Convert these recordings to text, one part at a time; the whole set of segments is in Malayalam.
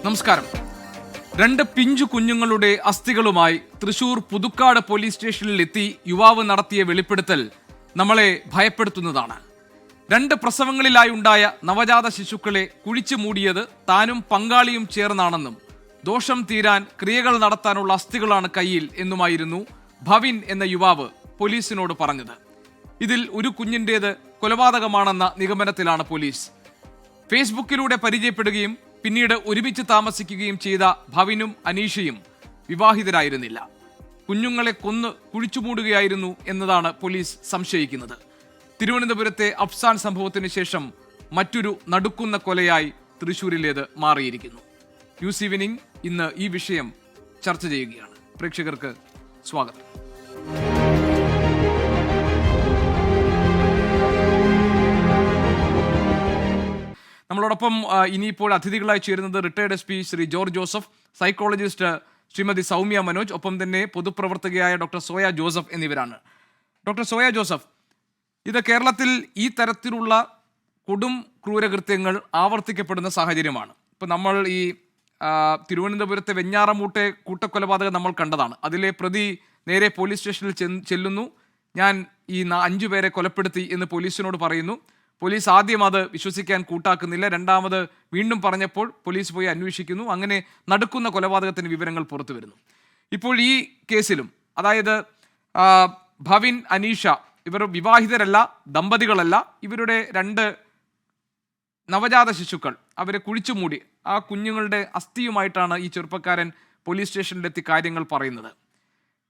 നമസ്കാരം. രണ്ട് പിഞ്ചു കുഞ്ഞുങ്ങളുടെ അസ്ഥികളുമായി തൃശൂർ പുതുക്കാട് പോലീസ് സ്റ്റേഷനിലെത്തി യുവാവ് നടത്തിയ വെളിപ്പെടുത്തൽ നമ്മളെ ഭയപ്പെടുത്തുന്നതാണ്. രണ്ട് പ്രസവങ്ങളിലായി ഉണ്ടായ നവജാത ശിശുക്കളെ കുഴിച്ചു മൂടിയത് താനും പങ്കാളിയും ചേർന്നാണെന്നും ദോഷം തീരാൻ ക്രിയകൾ നടത്താനുള്ള അസ്ഥികളാണ് കയ്യിൽ എന്നുമായിരുന്നു ഭവിൻ എന്ന യുവാവ് പോലീസിനോട് പറഞ്ഞത്. ഇതിൽ ഒരു കുഞ്ഞിൻ്റേത് കൊലപാതകമാണെന്ന നിഗമനത്തിലാണ് പോലീസ്. ഫേസ്ബുക്കിലൂടെ പരിചയപ്പെടുകയും പിന്നീട് ഒരുമിച്ച് താമസിക്കുകയും ചെയ്ത ഭവിനും അനീഷയും വിവാഹിതരായിരുന്നില്ല. കുഞ്ഞുങ്ങളെ കൊന്ന് കുഴിച്ചുമൂടുകയായിരുന്നു എന്നതാണ് പോലീസ് സംശയിക്കുന്നത്. തിരുവനന്തപുരത്തെ അഫ്സാൻ സംഭവത്തിന് ശേഷം മറ്റൊരു നടുക്കുന്ന കൊലയായി തൃശൂരിലേത് മാറിയിരിക്കുന്നു. ന്യൂസ് ഈവനിംഗ് ഇന്ന് ഈ വിഷയം ചർച്ച ചെയ്യുകയാണ്. പ്രേക്ഷകർക്ക് സ്വാഗതം. നമ്മളോടൊപ്പം ഇനിയിപ്പോൾ അതിഥികളായി ചേരുന്നത് retired SP Shri George Joseph, psychologist Shrimati Soumya Manoj, ഒപ്പം തന്നെ പൊതുപ്രവർത്തകയായ ഡോക്ടർ സോയ ജോസഫ് എന്നിവരാണ്. ഡോക്ടർ സോയ ജോസഫ്, ഇത് കേരളത്തിൽ ഈ തരത്തിലുള്ള കൊടും ക്രൂരകൃത്യങ്ങൾ ആവർത്തിക്കപ്പെടുന്ന സാഹചര്യമാണ്. ഇപ്പം നമ്മൾ ഈ തിരുവനന്തപുരത്തെ വെഞ്ഞാറമൂട്ടെ കൂട്ടക്കൊലപാതകം നമ്മൾ കണ്ടതാണ്. അതിലെ പ്രതി നേരെ പോലീസ് സ്റ്റേഷനിൽ ചെല്ലുന്നു. ഞാൻ ഈ 5 പേരെ കൊലപ്പെടുത്തി എന്ന് പോലീസിനോട് പറയുന്നു. പോലീസ് ആദ്യം അത് വിശ്വസിക്കാൻ കൂട്ടാക്കുന്നില്ല. രണ്ടാമത് വീണ്ടും പറഞ്ഞപ്പോൾ പോലീസ് പോയി അന്വേഷിക്കുന്നു. അങ്ങനെ നടക്കുന്ന കൊലപാതകത്തിന് വിവരങ്ങൾ പുറത്തു വരുന്നു. ഇപ്പോൾ ഈ കേസിലും, അതായത് ഭവിൻ, അനീഷ, ഇവർ വിവാഹിതരല്ല, ദമ്പതികളല്ല. ഇവരുടെ 2 നവജാത ശിശുക്കൾ, അവരെ കുഴിച്ചുമൂടി ആ കുഞ്ഞുങ്ങളുടെ അസ്ഥിയുമായിട്ടാണ് ഈ ചെറുപ്പക്കാരൻ പോലീസ് സ്റ്റേഷനിലെത്തി കാര്യങ്ങൾ പറയുന്നത്.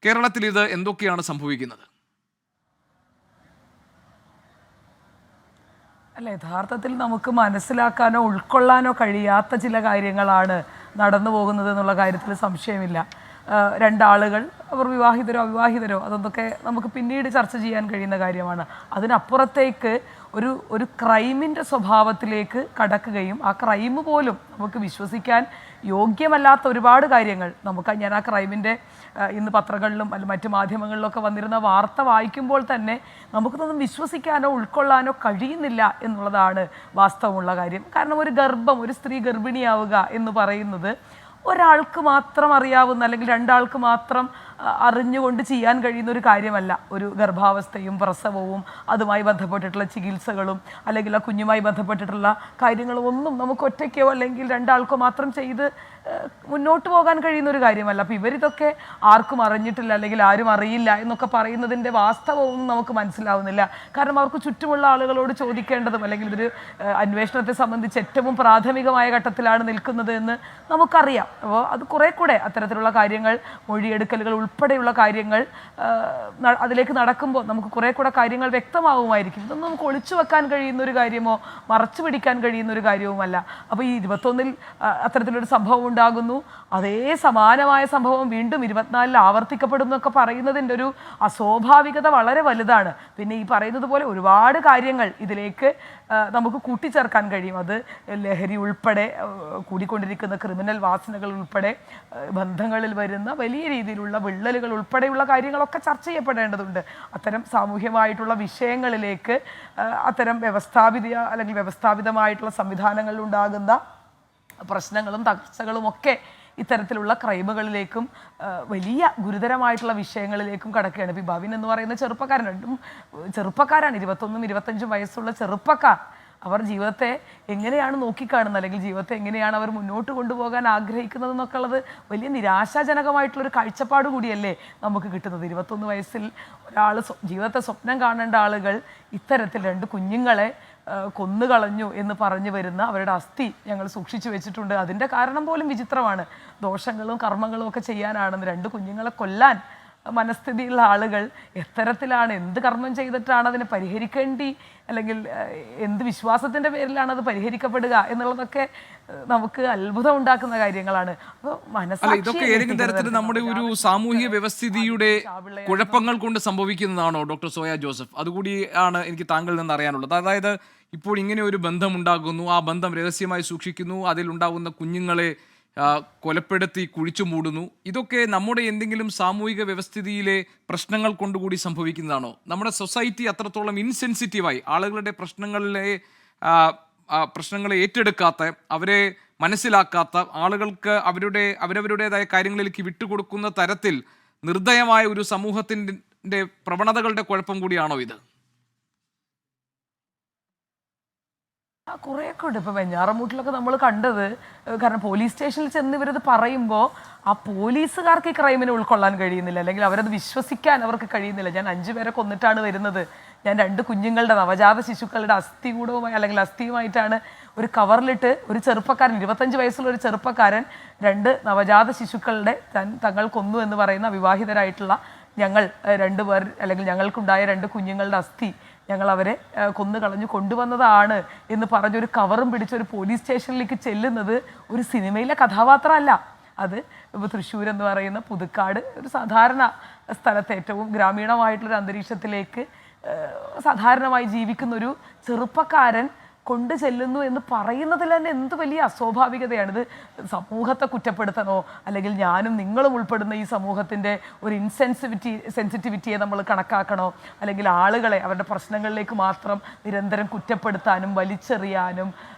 കേരളത്തിൽ ഇത് എന്തൊക്കെയാണ് സംഭവിക്കുന്നത്? അല്ല, യഥാർത്ഥത്തിൽ നമുക്ക് മനസ്സിലാക്കാനോ ഉൾക്കൊള്ളാനോ കഴിയാത്ത ചില കാര്യങ്ങളാണ് നടന്നു പോകുന്നത് എന്നുള്ള കാര്യത്തിൽ സംശയമില്ല. 2 ആളുകൾ, അവർ വിവാഹിതരോ അവിവാഹിതരോ, അതൊക്കെ നമുക്ക് പിന്നീട് ചർച്ച ചെയ്യാൻ കഴിയുന്ന കാര്യമാണ്. അതിനപ്പുറത്തേക്ക് ഒരു ക്രൈമിൻ്റെ സ്വഭാവത്തിലേക്ക് കടക്കുകയും ആ ക്രൈം പോലും നമുക്ക് വിശ്വസിക്കാൻ യോഗ്യമല്ലാത്ത ഒരുപാട് കാര്യങ്ങൾ ഞാൻ ആ ക്രൈമിൻ്റെ ഇന്ന് പത്രങ്ങളിലും മറ്റു മാധ്യമങ്ങളിലൊക്കെ വന്നിരുന്ന വാർത്ത വായിക്കുമ്പോൾ തന്നെ നമുക്കിതൊന്നും വിശ്വസിക്കാനോ ഉൾക്കൊള്ളാനോ കഴിയുന്നില്ല എന്നുള്ളതാണ് വാസ്തവമുള്ള കാര്യം. കാരണം ഒരു സ്ത്രീ ഗർഭിണിയാവുക എന്ന് പറയുന്നത് ഒരാൾക്ക് മാത്രം അറിയാവുന്ന, അല്ലെങ്കിൽ 2 ആൾക്ക് മാത്രം അറിഞ്ഞുകൊണ്ട് ചെയ്യാൻ കഴിയുന്ന ഒരു കാര്യമല്ല. ഒരു ഗർഭാവസ്ഥയും പ്രസവവും അതുമായി ബന്ധപ്പെട്ടിട്ടുള്ള ചികിത്സകളും അല്ലെങ്കിൽ ആ കുഞ്ഞുമായി ബന്ധപ്പെട്ടിട്ടുള്ള കാര്യങ്ങളും ഒന്നും നമുക്ക് ഒറ്റയ്ക്കോ അല്ലെങ്കിൽ 2 ആൾക്കോ മാത്രം ചെയ്ത് മുന്നോട്ട് പോകാൻ കഴിയുന്ന ഒരു കാര്യമല്ല. അപ്പോൾ ഇവരിതൊക്കെ ആർക്കും അറിഞ്ഞിട്ടില്ല അല്ലെങ്കിൽ ആരും അറിയില്ല എന്നൊക്കെ പറയുന്നതിൻ്റെ വാസ്തവവും നമുക്ക് മനസ്സിലാവുന്നില്ല. കാരണം അവർക്ക് ചുറ്റുമുള്ള ആളുകളോട് ചോദിക്കേണ്ടതും, അല്ലെങ്കിൽ ഇതൊരു അന്വേഷണത്തെ സംബന്ധിച്ച് ഏറ്റവും പ്രാഥമികമായ ഘട്ടത്തിലാണ് നിൽക്കുന്നത് എന്ന് നമുക്കറിയാം. അപ്പോൾ അത് കുറേ കൂടെ അത്തരത്തിലുള്ള കാര്യങ്ങൾ, മൊഴിയെടുക്കലുകൾ ഉൾപ്പെടെയുള്ള കാര്യങ്ങൾ അതിലേക്ക് നടക്കുമ്പോൾ നമുക്ക് കുറേ കൂടെ കാര്യങ്ങൾ വ്യക്തമാവുമായിരിക്കും. ഇതൊന്നും നമുക്ക് ഒളിച്ചു വെക്കാൻ കഴിയുന്ന ഒരു കാര്യമോ മറച്ചു പിടിക്കാൻ കഴിയുന്ന ഒരു കാര്യവുമല്ല. അപ്പോൾ ഈ 21-ൽ അത്തരത്തിലൊരു സംഭവം ഉണ്ടാകുന്നു. അതേ സമാനമായ സംഭവം വീണ്ടും 24-ൽ ആവർത്തിക്കപ്പെടുന്നൊക്കെ പറയുന്നതിൻ്റെ ഒരു അസ്വാഭാവികത വളരെ വലുതാണ്. പിന്നെ ഈ പറയുന്നത് പോലെ ഒരുപാട് കാര്യങ്ങൾ ഇതിലേക്ക് നമുക്ക് കൂട്ടിച്ചേർക്കാൻ കഴിയും. അത് ലഹരി ഉൾപ്പെടെ, കൂടിക്കൊണ്ടിരിക്കുന്ന ക്രിമിനൽ വാസനകൾ ഉൾപ്പെടെ, ബന്ധങ്ങളിൽ വരുന്ന വലിയ രീതിയിലുള്ള വിള്ളലുകൾ ഉൾപ്പെടെയുള്ള കാര്യങ്ങളൊക്കെ ചർച്ച ചെയ്യപ്പെടേണ്ടതുണ്ട്. അത്തരം സാമൂഹ്യമായിട്ടുള്ള വിഷയങ്ങളിലേക്ക് അത്തരം വ്യവസ്ഥാപിതമായിട്ടുള്ള സംവിധാനങ്ങളിൽ ഉണ്ടാകുന്ന പ്രശ്നങ്ങളും തകർച്ചകളും ഒക്കെ ഇത്തരത്തിലുള്ള ക്രൈമുകളിലേക്കും വലിയ ഗുരുതരമായിട്ടുള്ള വിഷയങ്ങളിലേക്കും കടക്കുകയാണ്. ഇപ്പോൾ ഭവിൻ എന്ന് പറയുന്ന ചെറുപ്പക്കാരാണ്, 21ഉം 25ഉം വയസ്സുള്ള ചെറുപ്പക്കാർ. അവർ ജീവിതത്തെ എങ്ങനെയാണ് നോക്കിക്കാണുന്നത്, അല്ലെങ്കിൽ ജീവിതത്തെ എങ്ങനെയാണ് അവർ മുന്നോട്ട് കൊണ്ടുപോകാൻ ആഗ്രഹിക്കുന്നത് എന്നൊക്കെ ഉള്ളത് വലിയ നിരാശാജനകമായിട്ടുള്ളൊരു കാഴ്ചപ്പാട് കൂടിയല്ലേ നമുക്ക് കിട്ടുന്നത്. 21 വയസ്സിൽ ഒരാൾ ജീവിതത്തെ സ്വപ്നം കാണേണ്ട ആളുകൾ ഇത്തരത്തിൽ 2 കുഞ്ഞുങ്ങളെ കൊന്നുകളഞ്ഞു എന്ന് പറഞ്ഞു വരുന്ന അവരുടെ അസ്ഥി ഞങ്ങൾ സൂക്ഷിച്ചു വെച്ചിട്ടുണ്ട്. അതിൻ്റെ കാരണം പോലും വിചിത്രമാണ്. ദോഷങ്ങളും കർമ്മങ്ങളും ഒക്കെ ചെയ്യാനാണെന്ന് 2 കുഞ്ഞുങ്ങളെ കൊല്ലാൻ മനസ്ഥിതിയുള്ള ആളുകൾ എത്തരത്തിലാണ്, എന്ത് കർമ്മം ചെയ്തിട്ടാണ് അതിനെ പരിഹരിക്കേണ്ടി, അല്ലെങ്കിൽ എന്ത് വിശ്വാസത്തിൻ്റെ പേരിലാണ് അത് പരിഹരിക്കപ്പെടുക എന്നുള്ളതൊക്കെ നമുക്ക് അത്ഭുതം ഉണ്ടാക്കുന്ന കാര്യങ്ങളാണ്. അപ്പോൾ ഇതൊക്കെ ഏതെങ്കിലും തരത്തിൽ നമ്മുടെ ഒരു സാമൂഹിക വ്യവസ്ഥിതിയുടെ കുഴപ്പങ്ങൾ കൊണ്ട് സംഭവിക്കുന്നതാണോ ഡോക്ടർ സോയ ജോസഫ്? അതുകൂടി ആണ് എനിക്ക് താങ്കളിൽ നിന്ന് അറിയാനുള്ളത്. അതായത് ഇപ്പോൾ ഇങ്ങനെ ഒരു ബന്ധം ഉണ്ടാകുന്നു, ആ ബന്ധം രഹസ്യമായി സൂക്ഷിക്കുന്നു, അതിലുണ്ടാകുന്ന കുഞ്ഞുങ്ങളെ കൊലപ്പെടുത്തി കുഴിച്ചു മൂടുന്നു. ഇതൊക്കെ നമ്മുടെ എന്തെങ്കിലും സാമൂഹിക വ്യവസ്ഥിതിയിലെ പ്രശ്നങ്ങൾ കൊണ്ടുകൂടി സംഭവിക്കുന്നതാണോ? നമ്മുടെ സൊസൈറ്റി അത്രത്തോളം ഇൻസെൻസിറ്റീവായി ആളുകളുടെ പ്രശ്നങ്ങളിലെ പ്രശ്നങ്ങളെ ഏറ്റെടുക്കാത്ത, അവരെ മനസ്സിലാക്കാത്ത, ആളുകൾക്ക് അവരവരുടേതായ കാര്യങ്ങളിലേക്ക് വിട്ടുകൊടുക്കുന്ന തരത്തിൽ നിർദ്ദയമായ ഒരു സമൂഹത്തിൻ്റെ പ്രവണതകളുടെ കുഴപ്പം കൂടിയാണോ ഇത്? കുറേയൊക്കെ ഉണ്ട്. ഇപ്പോൾ വെഞ്ഞാറമൂട്ടിലൊക്കെ നമ്മൾ കണ്ടത്, കാരണം പോലീസ് സ്റ്റേഷനിൽ ചെന്ന് ഇവരത് പറയുമ്പോൾ ആ പോലീസുകാർക്ക് ഈ ക്രൈമിനെ ഉൾക്കൊള്ളാൻ കഴിയുന്നില്ല, അല്ലെങ്കിൽ അവരത് വിശ്വസിക്കാൻ അവർക്ക് കഴിയുന്നില്ല. ഞാൻ 5 പേരെ കൊന്നിട്ടാണ് വരുന്നത്, ഞാൻ 2 കുഞ്ഞുങ്ങളുടെ നവജാത ശിശുക്കളുടെ അസ്ഥികൂടവുമായി അല്ലെങ്കിൽ അസ്ഥിയുമായിട്ടാണ് ഒരു കവറിലിട്ട് ഒരു ചെറുപ്പക്കാരൻ, 25 വയസ്സുള്ള ഒരു ചെറുപ്പക്കാരൻ 2 നവജാത ശിശുക്കളുടെ തങ്ങൾ കൊന്നു എന്ന് പറയുന്ന അവിവാഹിതരായിട്ടുള്ള ഞങ്ങൾ 2 പേർ, അല്ലെങ്കിൽ ഞങ്ങൾക്കുണ്ടായ 2 കുഞ്ഞുങ്ങളുടെ അസ്ഥി ഞങ്ങൾ അവരെ കൊന്നു കളഞ്ഞു കൊണ്ടുവന്നതാണ് എന്ന് പറഞ്ഞൊരു കവറും പിടിച്ച് ഒരു പോലീസ് സ്റ്റേഷനിലേക്ക് ചെല്ലുന്നത് ഒരു സിനിമയിലെ കഥാപാത്രമല്ല. അത് ഇപ്പോൾ തൃശ്ശൂർ എന്ന് പറയുന്ന പുതുക്കാട്, ഒരു സാധാരണ സ്ഥലത്ത് ഏറ്റവും ഗ്രാമീണമായിട്ടുള്ളൊരു അന്തരീക്ഷത്തിലേക്ക് സാധാരണമായി ജീവിക്കുന്ന ഒരു ചെറുപ്പക്കാരൻ കൊണ്ടു ചെല്ലുന്നു എന്ന് പറയുന്നതിൽ തന്നെ എന്ത് വലിയ അസ്വാഭാവികതയാണ്. ഇത് സമൂഹത്തെ കുറ്റപ്പെടുത്തണോ, അല്ലെങ്കിൽ ഞാനും നിങ്ങളും ഉൾപ്പെടുന്ന ഈ സമൂഹത്തിൻ്റെ ഒരു സെൻസിറ്റിവിറ്റിയെ നമ്മൾ കണക്കാക്കണോ, അല്ലെങ്കിൽ ആളുകളെ അവരുടെ പ്രശ്നങ്ങളിലേക്ക് മാത്രം നിരന്തരം കുറ്റപ്പെടുത്താനും വലിച്ചെറിയാനും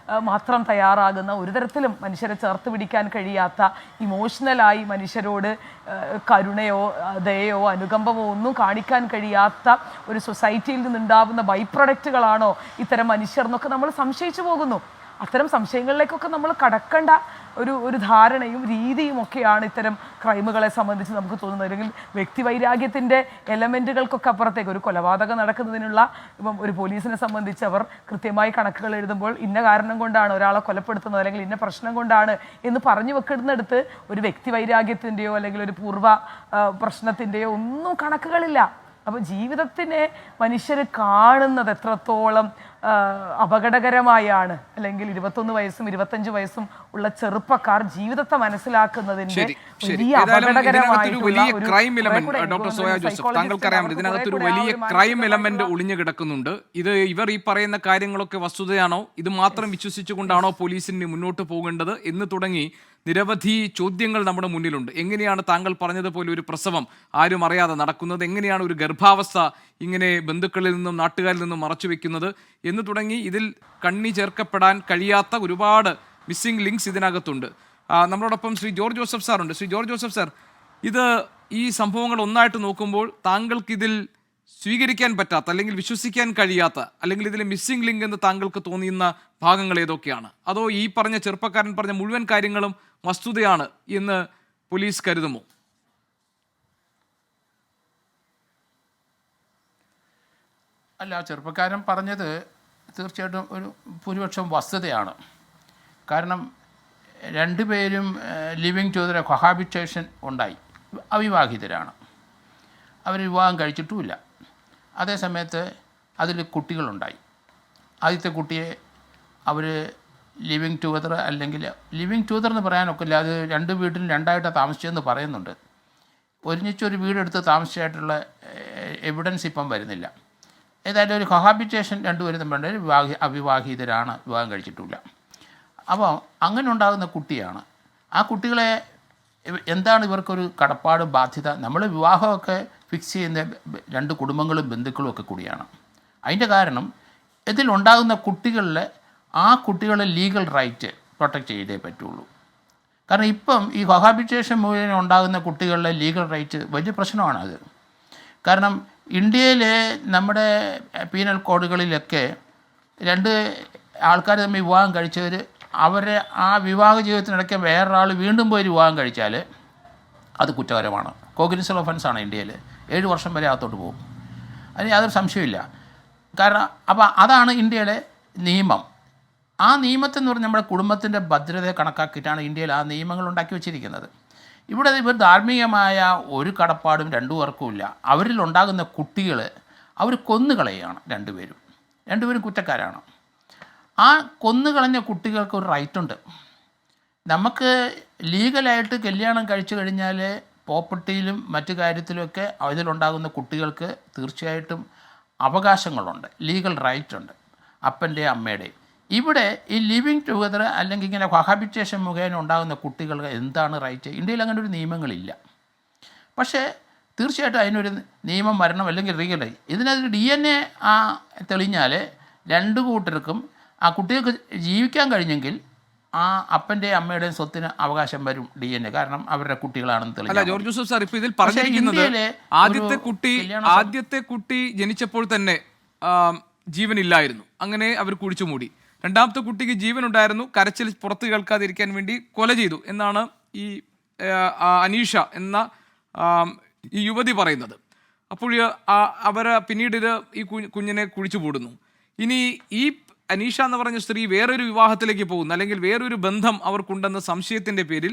മാത്രം തയ്യാറാകുന്ന, ഒരു തരത്തിലും മനുഷ്യരെ ചേർത്ത് പിടിക്കാൻ കഴിയാത്ത, ഇമോഷണലായി മനുഷ്യരോട് കരുണയോ ദയയോ അനുകമ്പമോ ഒന്നും കാണിക്കാൻ കഴിയാത്ത ഒരു സൊസൈറ്റിയിൽ നിന്നുണ്ടാവുന്ന ബൈ പ്രൊഡക്റ്റുകളാണോ ഇത്തരം മനുഷ്യർ എന്നൊക്കെ നമ്മൾ സംശയിച്ചു പോകുന്നു. അത്തരം സംശയങ്ങളിലേക്കൊക്കെ നമ്മൾ കടക്കേണ്ട ഒരു ധാരണയും രീതിയും ഒക്കെയാണ് ഇത്തരം ക്രൈമുകളെ സംബന്ധിച്ച് നമുക്ക് തോന്നുന്നത്. അല്ലെങ്കിൽ വ്യക്തിവൈരാഗ്യത്തിൻ്റെ എലമെൻറ്റുകൾക്കൊക്കെ അപ്പുറത്തേക്ക് ഒരു കൊലപാതകം നടക്കുന്നതിനുള്ള, ഇപ്പം ഒരു പോലീസിനെ സംബന്ധിച്ച് അവർ കൃത്യമായി കണക്കുകൾ എഴുതുമ്പോൾ ഇന്ന കാരണം കൊണ്ടാണ് ഒരാളെ കൊലപ്പെടുത്തുന്നത്, അല്ലെങ്കിൽ ഇന്ന പ്രശ്നം കൊണ്ടാണ് എന്ന് പറഞ്ഞു വെക്കുന്നിടത്ത് ഒരു വ്യക്തിവൈരാഗ്യത്തിൻ്റെയോ അല്ലെങ്കിൽ ഒരു പൂർവ്വ പ്രശ്നത്തിൻ്റെയോ ഒന്നും കണക്കുകളില്ല. അപ്പോൾ ജീവിതത്തിനെ മനുഷ്യർ കാണുന്നത് എത്രത്തോളം അപകടകരമായാണ്, അല്ലെങ്കിൽ 21 വയസ്സും 25 വയസ്സും ഉള്ള ചെറുപ്പക്കാർ ജീവിതത്തെ മനസ്സിലാക്കുന്നതിന്റെ വലിയ crime element, doctor Zoya Joseph, താങ്കൾക്കറിയാം ഇതിനകത്തൊരു വലിയ ക്രൈം എലമെന്റ് ഒളിഞ്ഞു കിടക്കുന്നുണ്ട്. ഇത് ഇവർ ഈ പറയുന്ന കാര്യങ്ങളൊക്കെ വസ്തുതയാണോ, ഇത് മാത്രം വിശ്വസിച്ചുകൊണ്ടാണോ പോലീസിന് മുന്നോട്ട് പോകേണ്ടത് എന്ന് തുടങ്ങി നിരവധി ചോദ്യങ്ങൾ നമ്മുടെ മുന്നിലുണ്ട്. എങ്ങനെയാണ് താങ്കൾ പറഞ്ഞതുപോലെ ഒരു പ്രസവം ആരും അറിയാതെ നടക്കുന്നത്, എങ്ങനെയാണ് ഒരു ഗർഭാവസ്ഥ ഇങ്ങനെ ബന്ധുക്കളിൽ നിന്നും നാട്ടുകാരിൽ നിന്നും മറച്ചു വെക്കുന്നത് എന്ന് തുടങ്ങി ഇതിൽ കണ്ണി ചേർക്കപ്പെടാൻ കഴിയാത്ത ഒരുപാട് മിസ്സിംഗ് ലിങ്ക്സ് ഇതിനകത്തുണ്ട്. നമ്മളോടൊപ്പം ശ്രീ ജോർജ് ജോസഫ് സാറുണ്ട്. ശ്രീ ജോർജ് ജോസഫ് സാർ, ഇത് ഈ സംഭവങ്ങൾ ഒന്നായിട്ട് നോക്കുമ്പോൾ താങ്കൾക്കിതിൽ സ്വീകരിക്കാൻ പറ്റാത്ത, അല്ലെങ്കിൽ വിശ്വസിക്കാൻ കഴിയാത്ത, അല്ലെങ്കിൽ ഇതിലെ മിസ്സിംഗ് ലിങ്ക് എന്ന് താങ്കൾക്ക് തോന്നിയുന്ന ഭാഗങ്ങൾ ഏതൊക്കെയാണ്? അതോ ഈ പറഞ്ഞ ചെറുപ്പക്കാരൻ പറഞ്ഞ മുഴുവൻ കാര്യങ്ങളും വസ്തുതയാണ് എന്ന് പോലീസ് കരുതുമോ? അല്ല, ചെറുപ്പക്കാരൻ പറഞ്ഞത് തീർച്ചയായിട്ടും ഒരു ഭൂരിപക്ഷം വസ്തുതയാണ്. കാരണം 2 പേരും ലിവിങ് ടുഗദർ കൊഹാബിറ്റേഷൻ ഉണ്ടായി, അവിവാഹിതരാണ്, അവർ വിവാഹം കഴിച്ചിട്ടുമില്ല. അതേസമയത്ത് അതിൽ കുട്ടികളുണ്ടായി. ആദ്യത്തെ കുട്ടിയെ അവർ ലിവിങ് ടുഗദർ, അല്ലെങ്കിൽ ലിവിങ് ടുഗദർ എന്ന് പറയാനൊക്കില്ല, അത് 2 വീട്ടിലും 2ആയിട്ടാണ് താമസിച്ചതെന്ന് പറയുന്നുണ്ട്. ഒരുമിച്ചൊരു വീടെടുത്ത് താമസിച്ചായിട്ടുള്ള എവിഡൻസ് ഇപ്പം വരുന്നില്ല. ഏതായാലും ഒരു കൊഹാബിറ്റേഷൻ 2 പേരും തമ്മിൽ അവിവാഹിതരാണ്, വിവാഹം കഴിച്ചിട്ടില്ല. അപ്പോൾ അങ്ങനെ ഉണ്ടാകുന്ന കുട്ടിയാണ്. ആ കുട്ടികളെ എന്താണ് ഇവർക്കൊരു കടപ്പാട്, ബാധ്യത? നമ്മൾ വിവാഹമൊക്കെ ഫിക്സ് ചെയ്യുന്ന 2 കുടുംബങ്ങളും ബന്ധുക്കളും ഒക്കെ കൂടിയാണ്. അതിൻ്റെ കാരണം ഇതിലുണ്ടാകുന്ന കുട്ടികളിലെ ആ കുട്ടികളെ ലീഗൽ റൈറ്റ് പ്രൊട്ടക്റ്റ് ചെയ്തേ പറ്റുള്ളൂ. കാരണം ഇപ്പം ഈ കൊഹാബിറ്റേഷൻ മുഖേന ഉണ്ടാകുന്ന കുട്ടികളുടെ ലീഗൽ റൈറ്റ് വലിയ പ്രശ്നമാണ് അത്. കാരണം ഇന്ത്യയിലെ നമ്മുടെ പീനൽ കോഡുകളിലൊക്കെ 2 ആൾക്കാർ തമ്മിൽ വിവാഹം കഴിച്ചവർ, അവരെ ആ വിവാഹ ജീവിതത്തിനിടയ്ക്ക് വേറൊരാൾ വീണ്ടും പോയി വിവാഹം കഴിച്ചാൽ അത് കുറ്റകരമാണ്. കോഗ്നിസബിൾ ഒഫൻസാണ് ഇന്ത്യയിൽ. 7 വർഷം വരെ അകത്തോട്ട് പോകും. അതിന് യാതൊരു സംശയമില്ല. കാരണം അപ്പോൾ അതാണ് ഇന്ത്യയിലെ നിയമം. ആ നിയമത്തെന്ന് പറഞ്ഞാൽ നമ്മുടെ കുടുംബത്തിൻ്റെ ഭദ്രതയെ കണക്കാക്കിയിട്ടാണ് ഇന്ത്യയിൽ ആ നിയമങ്ങൾ ഉണ്ടാക്കി വച്ചിരിക്കുന്നത്. ഇവിടെ ഇവർ ധാർമ്മികമായ ഒരു കടപ്പാടും 2 പേർക്കും ഇല്ല. അവരിലുണ്ടാകുന്ന കുട്ടികൾ അവർ കൊന്നുകളയാണ്. 2 പേരും കുറ്റക്കാരാണ്. ആ കൊന്നുകളഞ്ഞ കുട്ടികൾക്ക് ഒരു റൈറ്റുണ്ട്. നമുക്ക് ലീഗലായിട്ട് കല്യാണം കഴിച്ചു കഴിഞ്ഞാൽ പ്രോപ്പർട്ടിയിലും മറ്റു കാര്യത്തിലുമൊക്കെ അതിലുണ്ടാകുന്ന കുട്ടികൾക്ക് തീർച്ചയായിട്ടും അവകാശങ്ങളുണ്ട്, ലീഗൽ റൈറ്റ് ഉണ്ട്, അപ്പൻ്റെയും അമ്മയുടെയും. ഇവിടെ ഈ ലിവിങ് ടുഗദർ അല്ലെങ്കിൽ ഇങ്ങനെ കൊഹാബിറ്റേഷൻ മുഖേന ഉണ്ടാകുന്ന കുട്ടികൾക്ക് എന്താണ് റൈറ്റ്? ഇന്ത്യയിൽ അങ്ങനെ ഒരു നിയമങ്ങളില്ല. പക്ഷേ തീർച്ചയായിട്ടും അതിനൊരു നിയമം വരണം, അല്ലെങ്കിൽ റീഗലായി ഇതിനകത്ത് DNA തെളിഞ്ഞാൽ 2 കൂട്ടർക്കും ആ കുട്ടികൾക്ക് ജീവിക്കാൻ കഴിഞ്ഞെങ്കിൽ ആ അപ്പൻ്റെയും അമ്മയുടെയും സ്വത്തിന് അവകാശം വരും DNA, കാരണം അവരുടെ കുട്ടികളാണെന്ന് അല്ല തെളിയില്ല. ജോർജ് ജോസഫ് സാർ, ഇപ്പൊ ഇതിൽ പറഞ്ഞിരിക്കുന്നത് ഇന്ത്യയിലെ ആദ്യത്തെ കുട്ടി ജനിച്ചപ്പോൾ തന്നെ ജീവനില്ലായിരുന്നു, അങ്ങനെ അവർ കുഴിച്ചുമൂടി. രണ്ടാമത്തെ കുട്ടിക്ക് ജീവൻ ഉണ്ടായിരുന്നു, കരച്ചിൽ പുറത്ത് കേൾക്കാതിരിക്കാൻ വേണ്ടി കൊല ചെയ്തു എന്നാണ് ഈ അനീഷ എന്ന ഈ യുവതി പറയുന്നത്. അപ്പോൾ അവർ പിന്നീട് ഈ കുഞ്ഞിനെ കുഴിച്ചു മൂടുന്നു. ഇനി ഈ അനീഷ എന്ന് പറഞ്ഞ സ്ത്രീ വേറൊരു വിവാഹത്തിലേക്ക് പോകുന്നു, അല്ലെങ്കിൽ വേറൊരു ബന്ധം അവർക്കുണ്ടെന്ന സംശയത്തിൻ്റെ പേരിൽ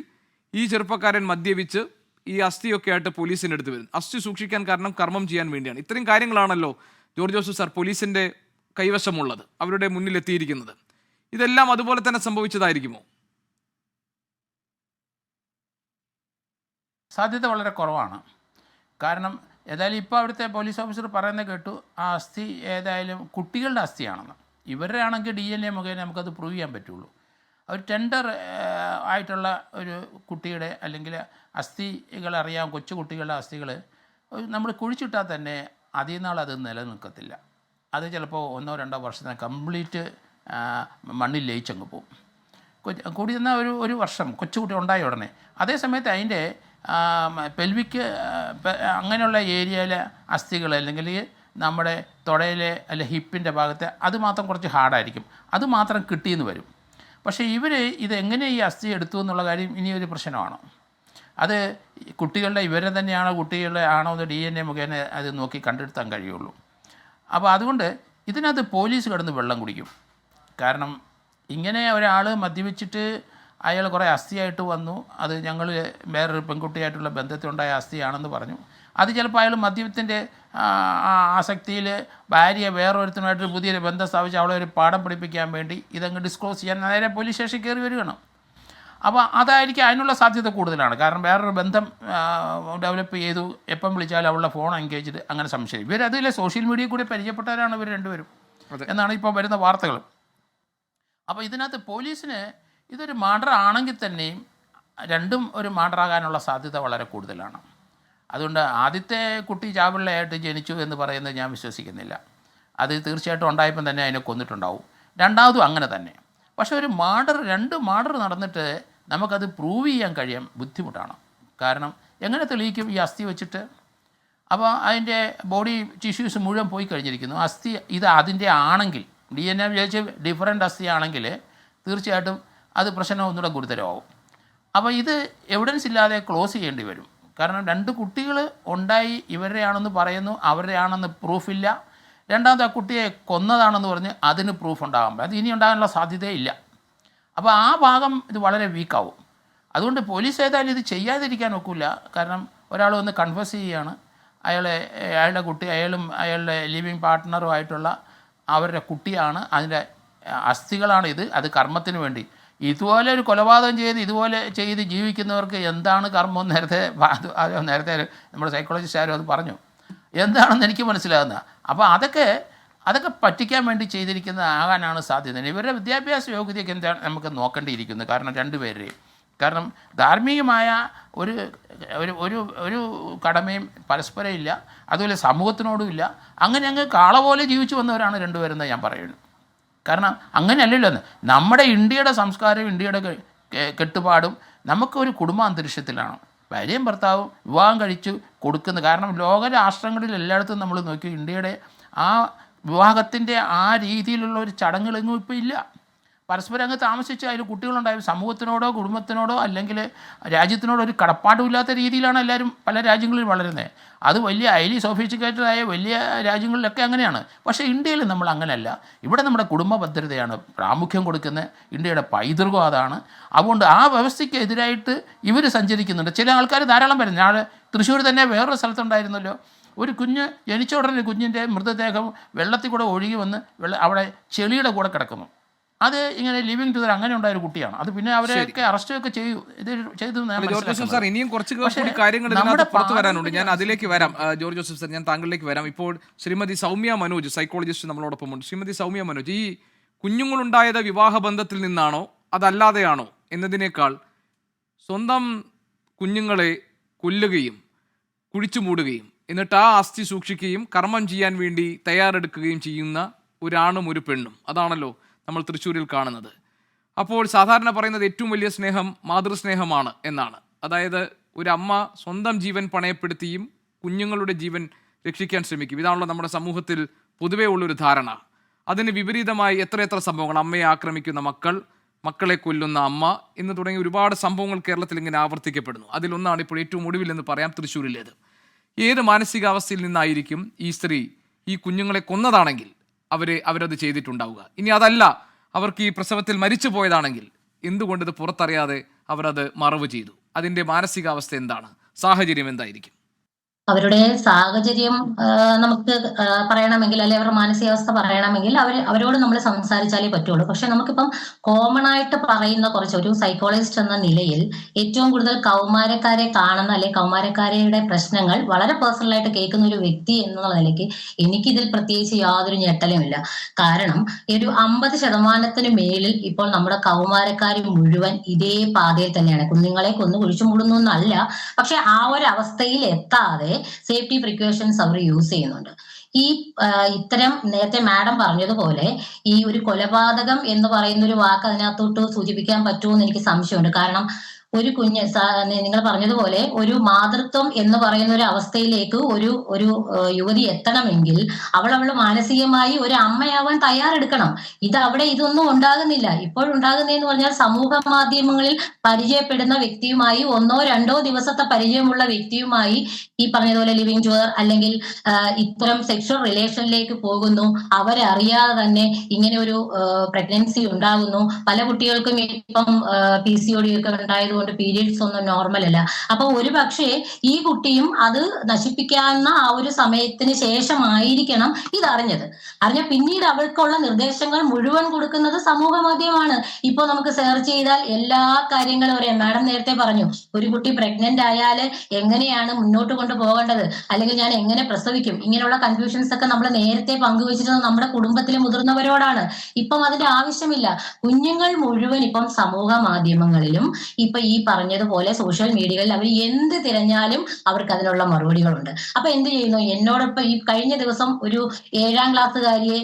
ഈ ചെറുപ്പക്കാരൻ മദ്യപിച്ച് ഈ അസ്ഥിയൊക്കെ ആയിട്ട് പോലീസിൻ്റെ അടുത്ത് വരുന്നു. അസ്ഥി സൂക്ഷിക്കാൻ കാരണം കർമ്മം ചെയ്യാൻ വേണ്ടിയാണ്. ഇത്രയും കാര്യങ്ങളാണല്ലോ ജോർജ് ജോസഫ് സാർ പോലീസിൻ്റെ കൈവശമുള്ളത്, അവരുടെ മുന്നിലെത്തിയിരിക്കുന്നത്. ഇതെല്ലാം അതുപോലെ തന്നെ സംഭവിച്ചതായിരിക്കുമോ? സാധ്യത വളരെ കുറവാണ്. കാരണം ഏതായാലും ഇപ്പോൾ അവിടുത്തെ പോലീസ് ഓഫീസർ പറയുന്നത് കേട്ടു, ആ അസ്ഥി ഏതായാലും കുട്ടികളുടെ അസ്ഥിയാണെന്ന്. ഇവരുടെ ആണെങ്കിൽ DNA മുഖേന നമുക്കത് പ്രൂവ് ചെയ്യാൻ പറ്റുള്ളൂ. ഒരു ടെൻഡർ ആയിട്ടുള്ള ഒരു കുട്ടിയുടെ അല്ലെങ്കിൽ അസ്ഥികൾ അറിയാം, കൊച്ചു കുട്ടികളുടെ അസ്ഥികൾ നമ്മൾ കുഴിച്ചിട്ടാൽ തന്നെ അധികം നാൾ അത് നിലനിൽക്കത്തില്ല. അത് ചിലപ്പോൾ 1-2 വർഷത്തിന് കംപ്ലീറ്റ് മണ്ണിൽ ലയിച്ചങ്ങ് പോകും. കൂടി എന്നാൽ ഒരു വർഷം കൊച്ചുകുട്ടി ഉണ്ടായ ഉടനെ. അതേ സമയത്ത് അതിൻ്റെ പെൽവിക്ക് അങ്ങനെയുള്ള ഏരിയയിലെ അസ്ഥികൾ അല്ലെങ്കിൽ നമ്മുടെ തുടയിലെ അല്ലെ ഹിപ്പിൻ്റെ ഭാഗത്തെ അത് മാത്രം കുറച്ച് ഹാർഡായിരിക്കും, അത് മാത്രം കിട്ടിയെന്ന് വരും. പക്ഷേ ഇവർ ഇതെങ്ങനെ ഈ അസ്ഥി എടുത്തു എന്നുള്ള കാര്യം ഇനിയൊരു പ്രശ്നമാണ്. അത് കുട്ടികളുടെ ഇവരെ തന്നെയാണോ കുട്ടികളുടെ ആണോ എന്ന് DNA മുഖേന അത് നോക്കി കണ്ടെടുത്താൻ കഴിയുള്ളൂ. അപ്പോൾ അതുകൊണ്ട് ഇതിനകത്ത് പോലീസ് കിടന്ന് വെള്ളം കുടിക്കും. കാരണം ഇങ്ങനെ ഒരാൾ മദ്യപിച്ചിട്ട് അയാൾ കുറേ അസ്ഥിയായിട്ട് വന്നു, അത് ഞങ്ങൾ വേറൊരു പെൺകുട്ടിയായിട്ടുള്ള ബന്ധത്തിലുണ്ടായ അസ്ഥിയാണെന്ന് പറഞ്ഞു. അത് ചിലപ്പോൾ അയാൾ മദ്യത്തിൻ്റെ ആസക്തിയിൽ ഭാര്യ വേറൊരുത്തനുമായിട്ട് പുതിയൊരു ബന്ധം സ്ഥാപിച്ച് അവളെ ഒരു പാഠം പഠിപ്പിക്കാൻ വേണ്ടി ഇതങ്ങ് ഡിസ്ക്ലോസ് ചെയ്യാൻ നേരെ പോലീസ് സ്റ്റേഷനിൽ കയറി വരികയാണ്. അപ്പോൾ അതായിരിക്കും അതിനുള്ള സാധ്യത കൂടുതലാണ്. കാരണം വേറൊരു ബന്ധം ഡെവലപ്പ് ചെയ്തു, എപ്പം വിളിച്ചാലും അവളുടെ ഫോൺ എൻഗേജ്ഡ്, അങ്ങനെ സംശയം. ഇവരതിലെ സോഷ്യൽ മീഡിയയിൽ കൂടി പരിചയപ്പെട്ടവരാണ് ഇവർ രണ്ടുപേരും എന്നാണ് ഇപ്പോൾ വരുന്ന വാർത്തകൾ. അപ്പോൾ ഇതിനകത്ത് പോലീസിന് ഇതൊരു മർഡർ ആണെങ്കിൽ തന്നെയും രണ്ടും ഒരു മർഡറാകാനുള്ള സാധ്യത വളരെ കൂടുതലാണ്. അതുകൊണ്ട് ആദ്യത്തെ കുട്ടി ചാപിള്ളയായിട്ട് ജനിച്ചു എന്ന് പറയുന്നത് ഞാൻ വിശ്വസിക്കുന്നില്ല. അത് തീർച്ചയായിട്ടും ഉണ്ടായപ്പം തന്നെ അതിനെ കൊന്നിട്ടുണ്ടാവും. രണ്ടാമതും അങ്ങനെ തന്നെ. പക്ഷേ ഒരു രണ്ട് മർഡർ നടന്നിട്ട് നമുക്കത് പ്രൂവ് ചെയ്യാൻ കഴിയാൻ ബുദ്ധിമുട്ടാണ്. കാരണം എങ്ങനെ തെളിയിക്കും ഈ അസ്ഥി വെച്ചിട്ട്? അപ്പോൾ അതിൻ്റെ ബോഡി ടിഷ്യൂസ് മുഴുവൻ പോയി കഴിഞ്ഞിരിക്കുന്നു. അസ്ഥി ഇത് അതിൻ്റെ ആണെങ്കിൽ DNA വിചാരിച്ച് ഡിഫറൻറ്റ് അസ്ഥി ആണെങ്കിൽ തീർച്ചയായിട്ടും അത് പ്രശ്നം ഒന്നുകൂടെ ഗുരുതരമാവും. അപ്പോൾ ഇത് എവിഡൻസ് ഇല്ലാതെ ക്ലോസ് ചെയ്യേണ്ടി വരും. കാരണം 2 കുട്ടികൾ ഉണ്ടായി, ഇവരുടെ ആണെന്ന് പറയുന്നു, അവരുടെ ആണെന്ന് പ്രൂഫില്ല. രണ്ടാമത് ആ കുട്ടിയെ കൊന്നതാണെന്ന് പറഞ്ഞ് അതിന് പ്രൂഫ് ഉണ്ടാകാൻ അത് ഇനി ഉണ്ടാകാനുള്ള സാധ്യതയില്ല. അപ്പോൾ ആ ഭാഗം ഇത് വളരെ വീക്കാവും. അതുകൊണ്ട് പോലീസ് ഏതായാലും ഇത് ചെയ്യാതിരിക്കാൻ ഒക്കില്ല. കാരണം ഒരാൾ വന്ന് കൺഫസ് ചെയ്യുകയാണ്, അയാളുടെ കുട്ടി അയാളുടെ ലിവിങ് പാർട്ട്ണറുമായിട്ടുള്ള അവരുടെ കുട്ടിയാണ്, അതിൻ്റെ അസ്ഥികളാണ് ഇത്, അത് കർമ്മത്തിന് വേണ്ടി. ഇതുപോലെ ഒരു കൊലപാതകം ഇതുപോലെ ചെയ്ത് ജീവിക്കുന്നവർക്ക് എന്താണ് കർമ്മം? നേരത്തെ നമ്മുടെ സൈക്കോളജിസ്റ്റ് ആരും അത് പറഞ്ഞു, എന്താണെന്ന് എനിക്ക് മനസ്സിലാകുന്ന. അപ്പോൾ അതൊക്കെ പറ്റിക്കാൻ വേണ്ടി ആകാനാണ് സാധ്യത. ഇവരുടെ വിദ്യാഭ്യാസ യോഗ്യതയൊക്കെ എന്താണ് നമുക്ക് നോക്കേണ്ടിയിരിക്കുന്നത്. കാരണം രണ്ടുപേരുടെയും കാരണം ധാർമ്മികമായ ഒരു ഒരു ഒരു കടമയും പരസ്പരം ഇല്ല, അതുപോലെ സമൂഹത്തിനോടും ഇല്ല. അങ്ങനെ അങ്ങ് കാള പോലെ ജീവിച്ചു വന്നവരാണ് രണ്ടുപേരെന്ന് ഞാൻ പറയുന്നു. കാരണം അങ്ങനെയല്ലല്ലോ നമ്മുടെ ഇന്ത്യയുടെ സംസ്കാരവും ഇന്ത്യയുടെ കെട്ടുപാടും നമുക്കൊരു കുടുംബാന്തരീക്ഷത്തിലാണ്. ഭാര്യയും ഭർത്താവും വിവാഹം കഴിച്ചു കൊടുക്കുന്നത്. കാരണം ലോക രാഷ്ട്രങ്ങളിൽ എല്ലായിടത്തും നമ്മൾ നോക്കി ഇന്ത്യയുടെ ആ വിവാഹത്തിൻ്റെ ആ രീതിയിലുള്ള ഒരു ചടങ്ങുകളെങ്ങും ഇപ്പോൾ ഇല്ല. പരസ്പരം അങ്ങ് താമസിച്ച് അതിൽ കുട്ടികളുണ്ടായും സമൂഹത്തിനോടോ കുടുംബത്തിനോടോ അല്ലെങ്കിൽ രാജ്യത്തിനോടോ ഒരു കടപ്പാടുമില്ലാത്ത രീതിയിലാണ് എല്ലാവരും പല രാജ്യങ്ങളിൽ വളരുന്നത്. അത് വലിയ ഹൈലി സോഫിസ്റ്റിക്കേറ്റഡായ വലിയ രാജ്യങ്ങളിലൊക്കെ അങ്ങനെയാണ്. പക്ഷേ ഇന്ത്യയിൽ നമ്മൾ അങ്ങനെയല്ല. ഇവിടെ നമ്മുടെ കുടുംബ ഭദ്രതയാണ് പ്രാമുഖ്യം കൊടുക്കുന്നത്, ഇന്ത്യയുടെ പൈതൃകം അതാണ്. അതുകൊണ്ട് ആ വ്യവസ്ഥയ്ക്ക് എതിരായിട്ട് ഇവർ സഞ്ചരിക്കുന്നുണ്ട്. ചില ആൾക്കാർ ധാരാളം വരും. ഞാൻ തൃശ്ശൂർ തന്നെ വേറൊരു സ്ഥലത്തുണ്ടായിരുന്നല്ലോ, ഒരു കുഞ്ഞ് ജനിച്ച ഉടനെ കുഞ്ഞിൻ്റെ മൃതദേഹം വെള്ളത്തിൽ കൂടെ ഒഴുകി വന്ന് അവിടെ ചെളിയുടെ കൂടെ കിടക്കുന്നു. അത് ഇങ്ങനെ ലിവിങ് ടുഗദർ അങ്ങനെ ഉണ്ടായ ഒരു കുട്ടിയാണ്. അത് പിന്നെ അവരെയൊക്കെ അറസ്റ്റൊക്കെ ചെയ്തു. ജോർജ് ജോസഫ് സാർ, ഇനിയും കുറച്ച് കൂടി കാര്യങ്ങൾ പുറത്തു വരാനുണ്ട്. ഞാൻ അതിലേക്ക് വരാം. ജോർജ് ജോസഫ് സാർ, ഞാൻ താങ്കളിലേക്ക് വരാം. ഇപ്പോൾ ശ്രീമതി സൗമ്യ മനോജ്, സൈക്കോളജിസ്റ്റ്, നമ്മളോടൊപ്പം ഉണ്ട്. ശ്രീമതി സൗമ്യ മനോജ്, ഈ കുഞ്ഞുങ്ങളുണ്ടായത് വിവാഹ ബന്ധത്തിൽ നിന്നാണോ അതല്ലാതെയാണോ എന്നതിനേക്കാൾ സ്വന്തം കുഞ്ഞുങ്ങളെ കൊല്ലുകയും കുഴിച്ചു മൂടുകയും എന്നിട്ട് ആ അസ്ഥി സൂക്ഷിക്കുകയും കർമ്മം ചെയ്യാൻ വേണ്ടി തയ്യാറെടുക്കുകയും ചെയ്യുന്ന ഒരാണും ഒരു പെണ്ണും, അതാണല്ലോ നമ്മൾ തൃശ്ശൂരിൽ കാണുന്നത്. അപ്പോൾ സാധാരണ പറയുന്നത് ഏറ്റവും വലിയ സ്നേഹം മാതൃസ്നേഹമാണ് എന്നാണ്. അതായത് ഒരു അമ്മ സ്വന്തം ജീവൻ പണയപ്പെടുത്തിയും കുഞ്ഞുങ്ങളുടെ ജീവൻ രക്ഷിക്കാൻ ശ്രമിക്കും. ഇതാണല്ലോ നമ്മുടെ സമൂഹത്തിൽ പൊതുവേ ഉള്ളൊരു ധാരണ. അതിന് വിപരീതമായി എത്രയെത്ര സംഭവങ്ങൾ, അമ്മയെ ആക്രമിക്കുന്ന മക്കൾ, മക്കളെ കൊല്ലുന്ന അമ്മ എന്ന് തുടങ്ങി ഒരുപാട് സംഭവങ്ങൾ കേരളത്തിൽ ഇങ്ങനെ ആവർത്തിക്കപ്പെടുന്നു. അതിലൊന്നാണ് ഇപ്പോൾ ഏറ്റവും ഒടുവിൽ എന്ന് പറയാം തൃശ്ശൂരിലേത്. ഏത് മാനസികാവസ്ഥയിൽ നിന്നായിരിക്കും ഈ സ്ത്രീ ഈ കുഞ്ഞുങ്ങളെ കൊന്നതാണെങ്കിൽ അവരത് ചെയ്തിട്ടുണ്ടാവുക? ഇനി അതല്ല, അവർക്ക് ഈ പ്രസവത്തിൽ മരിച്ചു പോയതാണെങ്കിൽ എന്തുകൊണ്ട് ഇത് പുറത്തറിയാതെ അവരത് മറവ് ചെയ്തു? അതിൻ്റെ മാനസികാവസ്ഥ എന്താണ്? സാഹചര്യം എന്തായിരിക്കും? അവരുടെ സാഹചര്യം നമുക്ക് പറയണമെങ്കിൽ, അല്ലെ അവരുടെ മാനസികാവസ്ഥ പറയണമെങ്കിൽ അവരോട് നമ്മൾ സംസാരിച്ചാലേ പറ്റുള്ളൂ. പക്ഷെ നമുക്കിപ്പം കോമൺ ആയിട്ട് പറയുന്ന കുറച്ച്, ഒരു സൈക്കോളജിസ്റ്റ് എന്ന നിലയിൽ ഏറ്റവും കൂടുതൽ കൗമാരക്കാരെ കാണുന്ന, അല്ലെ കൗമാരക്കാരുടെ പ്രശ്നങ്ങൾ വളരെ പേഴ്സണലായിട്ട് കേൾക്കുന്ന ഒരു വ്യക്തി എന്നുള്ള നിലയ്ക്ക് എനിക്കിതിൽ പ്രത്യേകിച്ച് യാതൊരു ഞെട്ടലുമില്ല. കാരണം ഒരു 50% മേലിൽ ഇപ്പോൾ നമ്മുടെ കൗമാരക്കാർ മുഴുവൻ ഇതേ പാതയിൽ തന്നെയാണ്. കുഞ്ഞുങ്ങളെ കൊന്നു കുഴിച്ചു മൂടുന്നു എന്നല്ല, പക്ഷെ ആ ഒരു അവസ്ഥയിൽ എത്താതെ സേഫ്റ്റി പ്രിക്കോഷൻസ് അവർ യൂസ് ചെയ്യുന്നുണ്ട്. ഈ ഇത്തരം നേരത്തെ മാഡം പറഞ്ഞതുപോലെ ഈ ഒരു കൊലപാതകം എന്ന് പറയുന്ന ഒരു വാക്ക് അതിനകത്തോട്ട് സൂചിപ്പിക്കാൻ പറ്റുമോ എന്ന് എനിക്ക് സംശയമുണ്ട്. കാരണം ഒരു കുഞ്ഞ്, നിങ്ങൾ പറഞ്ഞതുപോലെ ഒരു മാതൃത്വം എന്ന് പറയുന്ന ഒരു അവസ്ഥയിലേക്ക് ഒരു യുവതി എത്തണമെങ്കിൽ അവൾ മാനസികമായി ഒരു അമ്മയാവാൻ തയ്യാറെടുക്കണം. ഇതൊന്നും ഉണ്ടാകുന്നില്ല. ഇപ്പോഴുണ്ടാകുന്നതെന്ന് പറഞ്ഞാൽ സമൂഹ മാധ്യമങ്ങളിൽ പരിചയപ്പെടുന്ന വ്യക്തിയുമായി 1-2 ദിവസത്തെ പരിചയമുള്ള വ്യക്തിയുമായി ഈ പറഞ്ഞതുപോലെ ലിവിങ് ടുഗദർ അല്ലെങ്കിൽ ഇത്തരം സെക്ഷൽ റിലേഷനിലേക്ക് പോകുന്നു. അവരറിയാതെ തന്നെ ഇങ്ങനെ ഒരു പ്രഗ്നൻസി ഉണ്ടാകുന്നു. പല കുട്ടികൾക്കും ഇപ്പം PCOD ഒക്കെ ഉണ്ടായതുകൊണ്ട് പീരിയഡ്സ് ഒന്നും നോർമൽ അല്ല. അപ്പൊ ഒരു പക്ഷേ ഈ കുട്ടിയും അത് നശിപ്പിക്കാവുന്ന ആ ഒരു സമയത്തിന് ശേഷമായിരിക്കണം ഇതറിഞ്ഞ പിന്നീട് അവൾക്കുള്ള നിർദ്ദേശങ്ങൾ മുഴുവൻ കൊടുക്കുന്നത് സമൂഹ മാധ്യമമാണ്. ഇപ്പൊ നമുക്ക് സെർച്ച് ചെയ്താൽ എല്ലാ കാര്യങ്ങളും അറിയാം. മാഡം നേരത്തെ പറഞ്ഞു, ഒരു കുട്ടി പ്രഗ്നന്റ് ആയാല് എങ്ങനെയാണ് മുന്നോട്ട് കൊണ്ടുപോകേണ്ടത്, അല്ലെങ്കിൽ ഞാൻ എങ്ങനെ പ്രസവിക്കും, ഇങ്ങനെയുള്ള കൺഫ്യൂഷൻസ് ഒക്കെ നമ്മൾ നേരത്തെ പങ്കുവച്ചിരുന്നത് നമ്മുടെ കുടുംബത്തിലെ മുതിർന്നവരോടാണ്. ഇപ്പം അതിന്റെ ആവശ്യമില്ല. കുഞ്ഞുങ്ങൾ മുഴുവൻ ഇപ്പം സമൂഹ മാധ്യമങ്ങളിലും ഇപ്പൊ ഈ പറഞ്ഞതുപോലെ സോഷ്യൽ മീഡിയകളിൽ അവർ എന്ത് തിരഞ്ഞാലും അവർക്ക് അതിനുള്ള മറുപടികളുണ്ട്. അപ്പൊ എന്ത് ചെയ്യുന്നു? എന്നോടൊപ്പം ഈ കഴിഞ്ഞ ദിവസം ഒരു 7ാം ക്ലാസ്സുകാരിയെ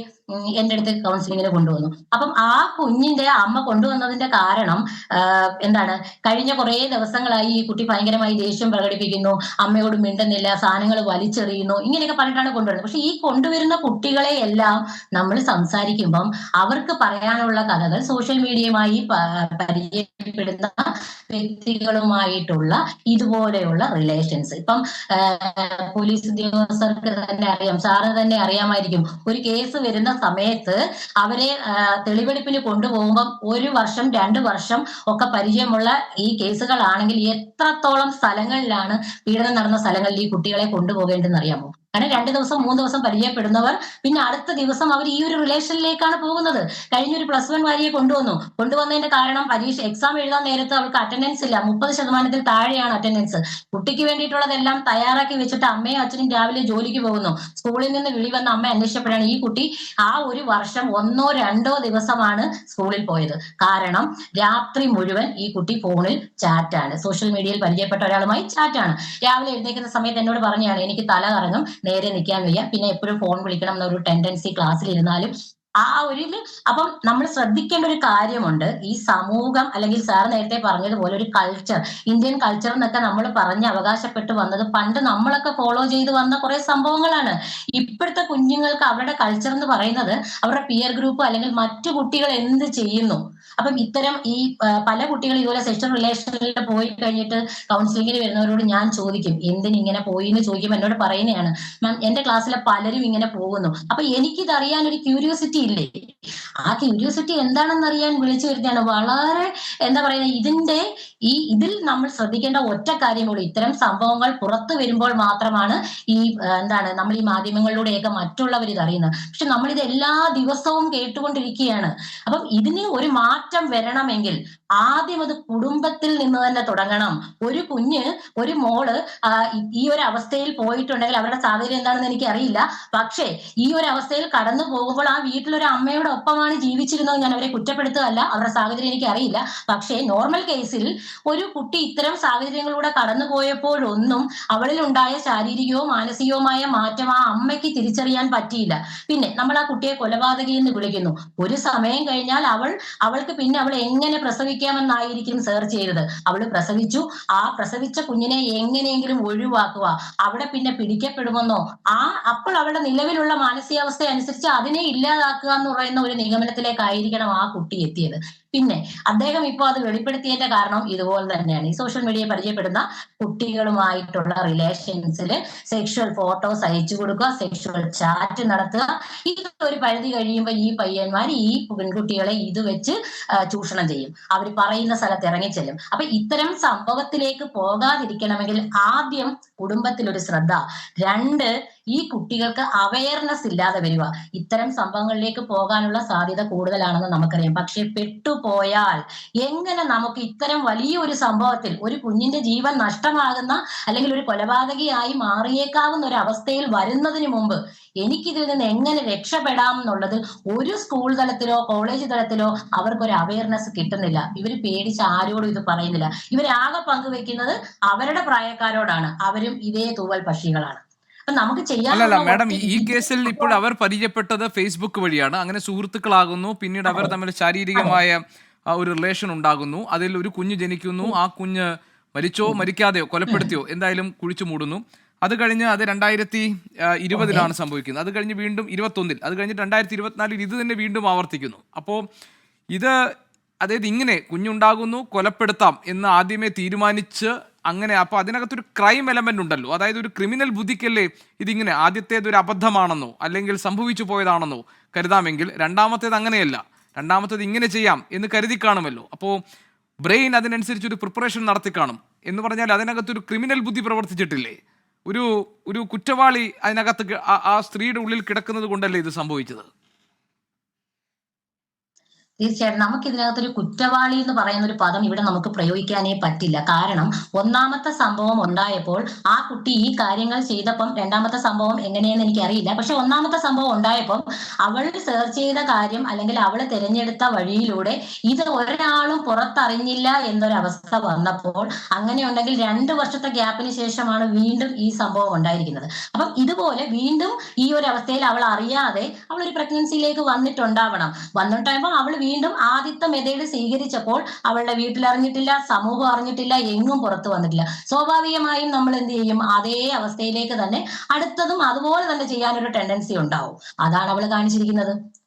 എന്റെ അടുത്ത് കൗൺസിലിങ്ങിന് കൊണ്ടുവന്നു. അപ്പം ആ കുഞ്ഞിന്റെ അമ്മ കൊണ്ടുവന്നതിന്റെ കാരണം എന്താണ്, കഴിഞ്ഞ കുറെ ദിവസങ്ങളായി ഈ കുട്ടി ഭയങ്കരമായി ദേഷ്യം പ്രകടിപ്പിക്കുന്നു, അമ്മയോട് മിണ്ടുന്നില്ല, സാധനങ്ങൾ വലിച്ചെറിയുന്നു, ഇങ്ങനെയൊക്കെ പറഞ്ഞിട്ടാണ് കൊണ്ടുവരുന്നത്. പക്ഷെ ഈ കൊണ്ടുവരുന്ന കുട്ടികളെ എല്ലാം നമ്മൾ സംസാരിക്കുമ്പം അവർക്ക് പറയാനുള്ള കഥകൾ സോഷ്യൽ മീഡിയയുമായി പരിചയപ്പെടുന്ന വ്യക്തികളുമായിട്ടുള്ള ഇതുപോലെയുള്ള റിലേഷൻസ്. ഇപ്പം പോലീസ് ഉദ്യോഗസ്ഥർക്ക് തന്നെ അറിയാം, സാറിന് തന്നെ അറിയാമായിരിക്കും, ഒരു കേസ് വരുന്ന സമയത്ത് അവരെ തെളിവെടുപ്പിന് കൊണ്ടുപോകുമ്പം 1 വർഷം 2 വർഷം ഒക്കെ പരിചയമുള്ള ഈ കേസുകളാണെങ്കിൽ എത്രത്തോളം സ്ഥലങ്ങളിലാണ് പീഡനം നടന്ന സ്ഥലങ്ങളിൽ ഈ കുട്ടികളെ കൊണ്ടുപോകേണ്ടതെന്ന് അറിയാമോ? കാരണം 2 ദിവസം 3 ദിവസം പരിചയപ്പെടുന്നവർ പിന്നെ അടുത്ത ദിവസം അവർ ഈ ഒരു റിലേഷനിലേക്കാണ് പോകുന്നത്. കഴിഞ്ഞൊരു +1 വാരിയെ കൊണ്ടുവന്നതിന്റെ കാരണം എക്സാം എഴുതാൻ നേരത്ത് അവൾക്ക് അറ്റൻഡൻസ് ഇല്ല, 30% താഴെയാണ് അറ്റൻഡൻസ്. കുട്ടിക്ക് വേണ്ടിയിട്ടുള്ളതെല്ലാം തയ്യാറാക്കി വെച്ചിട്ട് അമ്മയും അച്ഛനും രാവിലെ ജോലിക്ക് പോകുന്നു. സ്കൂളിൽ നിന്ന് വിളി വന്ന അമ്മ അന്വേഷിച്ചപ്പോഴാണ് ഈ കുട്ടി ആ ഒരു വർഷം 1-2 ദിവസമാണ് സ്കൂളിൽ പോയത്. കാരണം രാത്രി മുഴുവൻ ഈ കുട്ടി ഫോണിൽ ചാറ്റാണ്, സോഷ്യൽ മീഡിയയിൽ പരിചയപ്പെട്ട ഒരാളുമായി ചാറ്റാണ്. രാവിലെ എഴുന്നേൽക്കുന്ന സമയത്ത് എന്നോട് പറഞ്ഞാണ്, എനിക്ക് തല കറങ്ങും, നേരെ നിൽക്കാൻ വയ്യ, പിന്നെ എപ്പോഴും ഫോൺ വിളിക്കണം എന്നൊരു ടെൻഡൻസി ക്ലാസ്സിലിരുന്നാലും അപ്പം നമ്മൾ ശ്രദ്ധിക്കേണ്ട ഒരു കാര്യമുണ്ട്. ഈ സമൂഹം, അല്ലെങ്കിൽ സാർ നേരത്തെ പറഞ്ഞതുപോലെ ഒരു കൾച്ചർ, ഇന്ത്യൻ കൾച്ചർ എന്നൊക്കെ നമ്മൾ പറഞ്ഞ് അവകാശപ്പെട്ട് വന്നത് പണ്ട് നമ്മളൊക്കെ ഫോളോ ചെയ്ത് വന്ന കുറെ സംഭവങ്ങളാണ്. ഇപ്പോഴത്തെ കുഞ്ഞുങ്ങൾക്ക് അവരുടെ കൾച്ചർ എന്ന് പറയുന്നത് അവരുടെ പിയർ ഗ്രൂപ്പ് അല്ലെങ്കിൽ മറ്റു കുട്ടികൾ എന്ത് ചെയ്യുന്നു. അപ്പം ഇത്തരം ഈ പല കുട്ടികൾ ഇതുപോലെ സെക്ഷൽ റിലേഷനിൽ പോയി കഴിഞ്ഞിട്ട് കൗൺസിലിങ്ങിന് വരുന്നവരോട് ഞാൻ ചോദിക്കും, എന്തിനിങ്ങനെ പോയി എന്ന് ചോദിക്കുമ്പോൾ എന്നോട് പറയുന്നതാണ്, മാം എന്റെ ക്ലാസ്സിലെ പലരും ഇങ്ങനെ പോകുന്നു. അപ്പൊ എനിക്കിതറിയാൻ ഒരു ക്യൂരിയോസിറ്റി ഇല്ലേ? ആ ക്യൂരിയോസിറ്റി എന്താണെന്ന് അറിയാൻ വിളിച്ചു വരുന്നതാണ്. വളരെ എന്താ പറയുക, ഇതിൽ നമ്മൾ ശ്രദ്ധിക്കേണ്ട ഒറ്റ കാര്യമുള്ളൂ, ഇത്തരം സംഭവങ്ങൾ പുറത്തു വരുമ്പോൾ മാത്രമാണ് നമ്മൾ ഈ മാധ്യമങ്ങളിലൂടെയൊക്കെ മറ്റുള്ളവർ ഇത് അറിയുന്നത്. പക്ഷെ നമ്മളിത് എല്ലാ ദിവസവും കേട്ടുകൊണ്ടിരിക്കുകയാണ്. അപ്പം ഇതിന് ഒരു മാറ്റം വരണമെങ്കിൽ ആദ്യം അത് കുടുംബത്തിൽ നിന്ന് തന്നെ തുടങ്ങണം. ഒരു കുഞ്ഞ്, ഒരു മോള് ഈ ഒരു അവസ്ഥയിൽ പോയിട്ടുണ്ടെങ്കിൽ അവരുടെ സാഹചര്യം എന്താണെന്ന് എനിക്കറിയില്ല. പക്ഷേ ഈ ഒരു അവസ്ഥയിൽ കടന്നു പോകുമ്പോൾ ആ വീട്ടിലൊരു അമ്മയുടെ ഒപ്പമാണ് ജീവിച്ചിരുന്നത്. ഞാൻ അവരെ കുറ്റപ്പെടുത്തുകയല്ല, അവരുടെ സാഹചര്യം എനിക്കറിയില്ല. പക്ഷേ നോർമൽ കേസിൽ ഒരു കുട്ടി ഇത്തരം സാഹചര്യങ്ങളിലൂടെ കടന്നു പോയപ്പോഴൊന്നും അവളിൽ ഉണ്ടായ ശാരീരികവും മാനസികവുമായ മാറ്റം ആ അമ്മയ്ക്ക് തിരിച്ചറിയാൻ പറ്റിയില്ല. പിന്നെ നമ്മൾ ആ കുട്ടിയെ കൊലപാതകി എന്ന് വിളിക്കുന്നു. ഒരു സമയം കഴിഞ്ഞാൽ അവൾക്ക് പിന്നെ അവൾ എങ്ങനെ പ്രസവിക്കാമെന്നായിരിക്കും സെർച്ച് ചെയ്തത്. അവൾ പ്രസവിച്ചു, ആ പ്രസവിച്ച കുഞ്ഞിനെ എങ്ങനെയെങ്കിലും ഒഴിവാക്കുക, അവിടെ പിന്നെ പിടിക്കപ്പെടുമെന്നോ അപ്പോൾ അവളുടെ നിലവിലുള്ള മാനസികാവസ്ഥ അനുസരിച്ച് അതിനെ ഇല്ലാതാക്കുക എന്ന് പറയുന്ന ഒരു നിഗമനത്തിലേക്കായിരിക്കണം ആ കുട്ടി എത്തിയത്. പിന്നെ അദ്ദേഹം ഇപ്പോൾ അത് വെളിപ്പെടുത്തിയതിന്റെ കാരണം ഇതുപോലെ തന്നെയാണ്. ഈ സോഷ്യൽ മീഡിയ പരിചയപ്പെടുന്ന കുട്ടികളുമായിട്ടുള്ള റിലേഷൻസിൽ സെക്ഷൽ ഫോട്ടോസ് അയച്ചു കൊടുക്കുക, സെക്ഷൽ ചാറ്റ് നടത്തുക. ഇത് ഒരു പരിധി കഴിയുമ്പോൾ ഈ പയ്യന്മാർ ഈ പെൺകുട്ടികളെ ഇത് വെച്ച് ചൂഷണം ചെയ്യും. അവർ പറയുന്ന സ്ഥലത്ത് ഇറങ്ങിച്ചെല്ലും. അപ്പൊ ഇത്തരം സംഭവത്തിലേക്ക് പോകാതിരിക്കണമെങ്കിൽ ആദ്യം കുടുംബത്തിലൊരു ശ്രദ്ധ, 2 ഈ കുട്ടികൾക്ക് അവയർനെസ് ഇല്ലാതെ വരിക. ഇത്തരം സംഭവങ്ങളിലേക്ക് പോകാനുള്ള സാധ്യത കൂടുതലാണെന്ന് നമുക്കറിയാം. പക്ഷെ പെട്ടുപോയാൽ എങ്ങനെ നമുക്ക് ഇത്തരം വലിയൊരു സംഭവത്തിൽ ഒരു കുഞ്ഞിന്റെ ജീവൻ നഷ്ടമാകുന്ന അല്ലെങ്കിൽ ഒരു കൊലപാതകിയായി മാറിയേക്കാവുന്ന ഒരു അവസ്ഥയിൽ വരുന്നതിന് മുമ്പ് എനിക്കിതിൽ നിന്ന് എങ്ങനെ രക്ഷപ്പെടാം എന്നുള്ളത് ഒരു സ്കൂൾ തലത്തിലോ കോളേജ് തലത്തിലോ അവർക്കൊരു അവയർനെസ് കിട്ടുന്നില്ല. ഇവർ പേടിച്ച് ആരോടും ഇത് പറയുന്നില്ല. ഇവരാകെ പങ്കുവെക്കുന്നത് അവരുടെ പ്രായക്കാരോടാണ്. അവരും ഇതേ തൂവൽ പക്ഷികളാണ്. നമുക്ക് അല്ലല്ല മാഡം, ഈ കേസിൽ ഇപ്പോൾ അവർ പരിചയപ്പെട്ടത് ഫേസ്ബുക്ക് വഴിയാണ്. അങ്ങനെ സുഹൃത്തുക്കളാകുന്നു, പിന്നീട് അവർ തമ്മിൽ ശാരീരികമായ ഒരു റിലേഷൻ ഉണ്ടാകുന്നു, അതിൽ ഒരു കുഞ്ഞ് ജനിക്കുന്നു, ആ കുഞ്ഞ് മരിച്ചോ മരിക്കാതെയോ കൊലപ്പെടുത്തിയോ എന്തായാലും കുഴിച്ചു മൂടുന്നു. അത് കഴിഞ്ഞ് അത് 2020 സംഭവിക്കുന്നത്. അത് കഴിഞ്ഞ് വീണ്ടും 2021, അത് കഴിഞ്ഞ് 2024 ഇത് തന്നെ വീണ്ടും ആവർത്തിക്കുന്നു. അപ്പോൾ ഇത് അതായത് ഇങ്ങനെ കുഞ്ഞുണ്ടാകുന്നു, കൊലപ്പെടുത്താം എന്ന് ആദ്യമേ തീരുമാനിച്ച് അങ്ങനെ, അപ്പോൾ അതിനകത്തൊരു ക്രൈം എലമെന്റ് ഉണ്ടല്ലോ, അതായത് ഒരു ക്രിമിനൽ ബുദ്ധിക്കല്ലേ ഇതിങ്ങനെ ആദ്യത്തേത് ഒരു അബദ്ധമാണെന്നോ അല്ലെങ്കിൽ സംഭവിച്ചു പോയതാണെന്നോ കരുതാമെങ്കിൽ രണ്ടാമത്തേത് അങ്ങനെയല്ല, രണ്ടാമത്തേത് ഇങ്ങനെ ചെയ്യാം എന്ന് കരുതി കാണുമല്ലോ. അപ്പോൾ ബ്രെയിൻ അതിനനുസരിച്ച് ഒരു പ്രിപ്പറേഷൻ നടത്തി കാണും എന്ന് പറഞ്ഞാൽ അതിനകത്തൊരു ക്രിമിനൽ ബുദ്ധി പ്രവർത്തിച്ചിട്ടില്ലേ? ഒരു കുറ്റവാളി അതിനകത്ത് ആ സ്ത്രീയുടെ ഉള്ളിൽ കിടക്കുന്നത് കൊണ്ടല്ലേ ഇത് സംഭവിച്ചത്? തീർച്ചയായിട്ടും നമുക്ക് ഇതിനകത്തൊരു കുറ്റവാളി എന്ന് പറയുന്ന ഒരു പദം ഇവിടെ നമുക്ക് പ്രയോഗിക്കാനേ പറ്റില്ല. കാരണം ഒന്നാമത്തെ സംഭവം ഉണ്ടായപ്പോൾ ആ കുട്ടി ഈ കാര്യങ്ങൾ ചെയ്തപ്പം രണ്ടാമത്തെ സംഭവം എങ്ങനെയെന്ന് എനിക്കറിയില്ല. പക്ഷെ ഒന്നാമത്തെ സംഭവം ഉണ്ടായപ്പോൾ അവൾ സെർച്ച് ചെയ്ത കാര്യം അല്ലെങ്കിൽ അവൾ തിരഞ്ഞെടുത്ത വഴിയിലൂടെ ഇത് ഒരാളും പുറത്തറിഞ്ഞില്ല എന്നൊരവസ്ഥ വന്നപ്പോൾ അങ്ങനെ ഉണ്ടെങ്കിൽ 2 വർഷത്തെ ഗ്യാപ്പിന് ശേഷമാണ് വീണ്ടും ഈ സംഭവം ഉണ്ടായിരിക്കുന്നത്. അപ്പം ഇതുപോലെ വീണ്ടും ഈ ഒരു അവസ്ഥയിൽ അവൾ അറിയാതെ അവൾ ഒരു പ്രഗ്നൻസിയിലേക്ക് വന്നിട്ടുണ്ടാകുമ്പോൾ അവൾ വീണ്ടും ആദ്യത്തെ മെത്തേഡ് സ്വീകരിച്ചപ്പോൾ അവളുടെ വീട്ടിൽ അറിഞ്ഞിട്ടില്ല, സമൂഹം അറിഞ്ഞിട്ടില്ല, എങ്ങും പുറത്തു വന്നിട്ടില്ല. സ്വാഭാവികമായും നമ്മൾ എന്ത് ചെയ്യും? അതേ അവസ്ഥയിലേക്ക് തന്നെ അടുത്തതും അതുപോലെ തന്നെ ചെയ്യാനൊരു ടെൻഡൻസി ഉണ്ടാവും. അതാണ് അവൾ കാണിച്ചിരിക്കുന്നത്.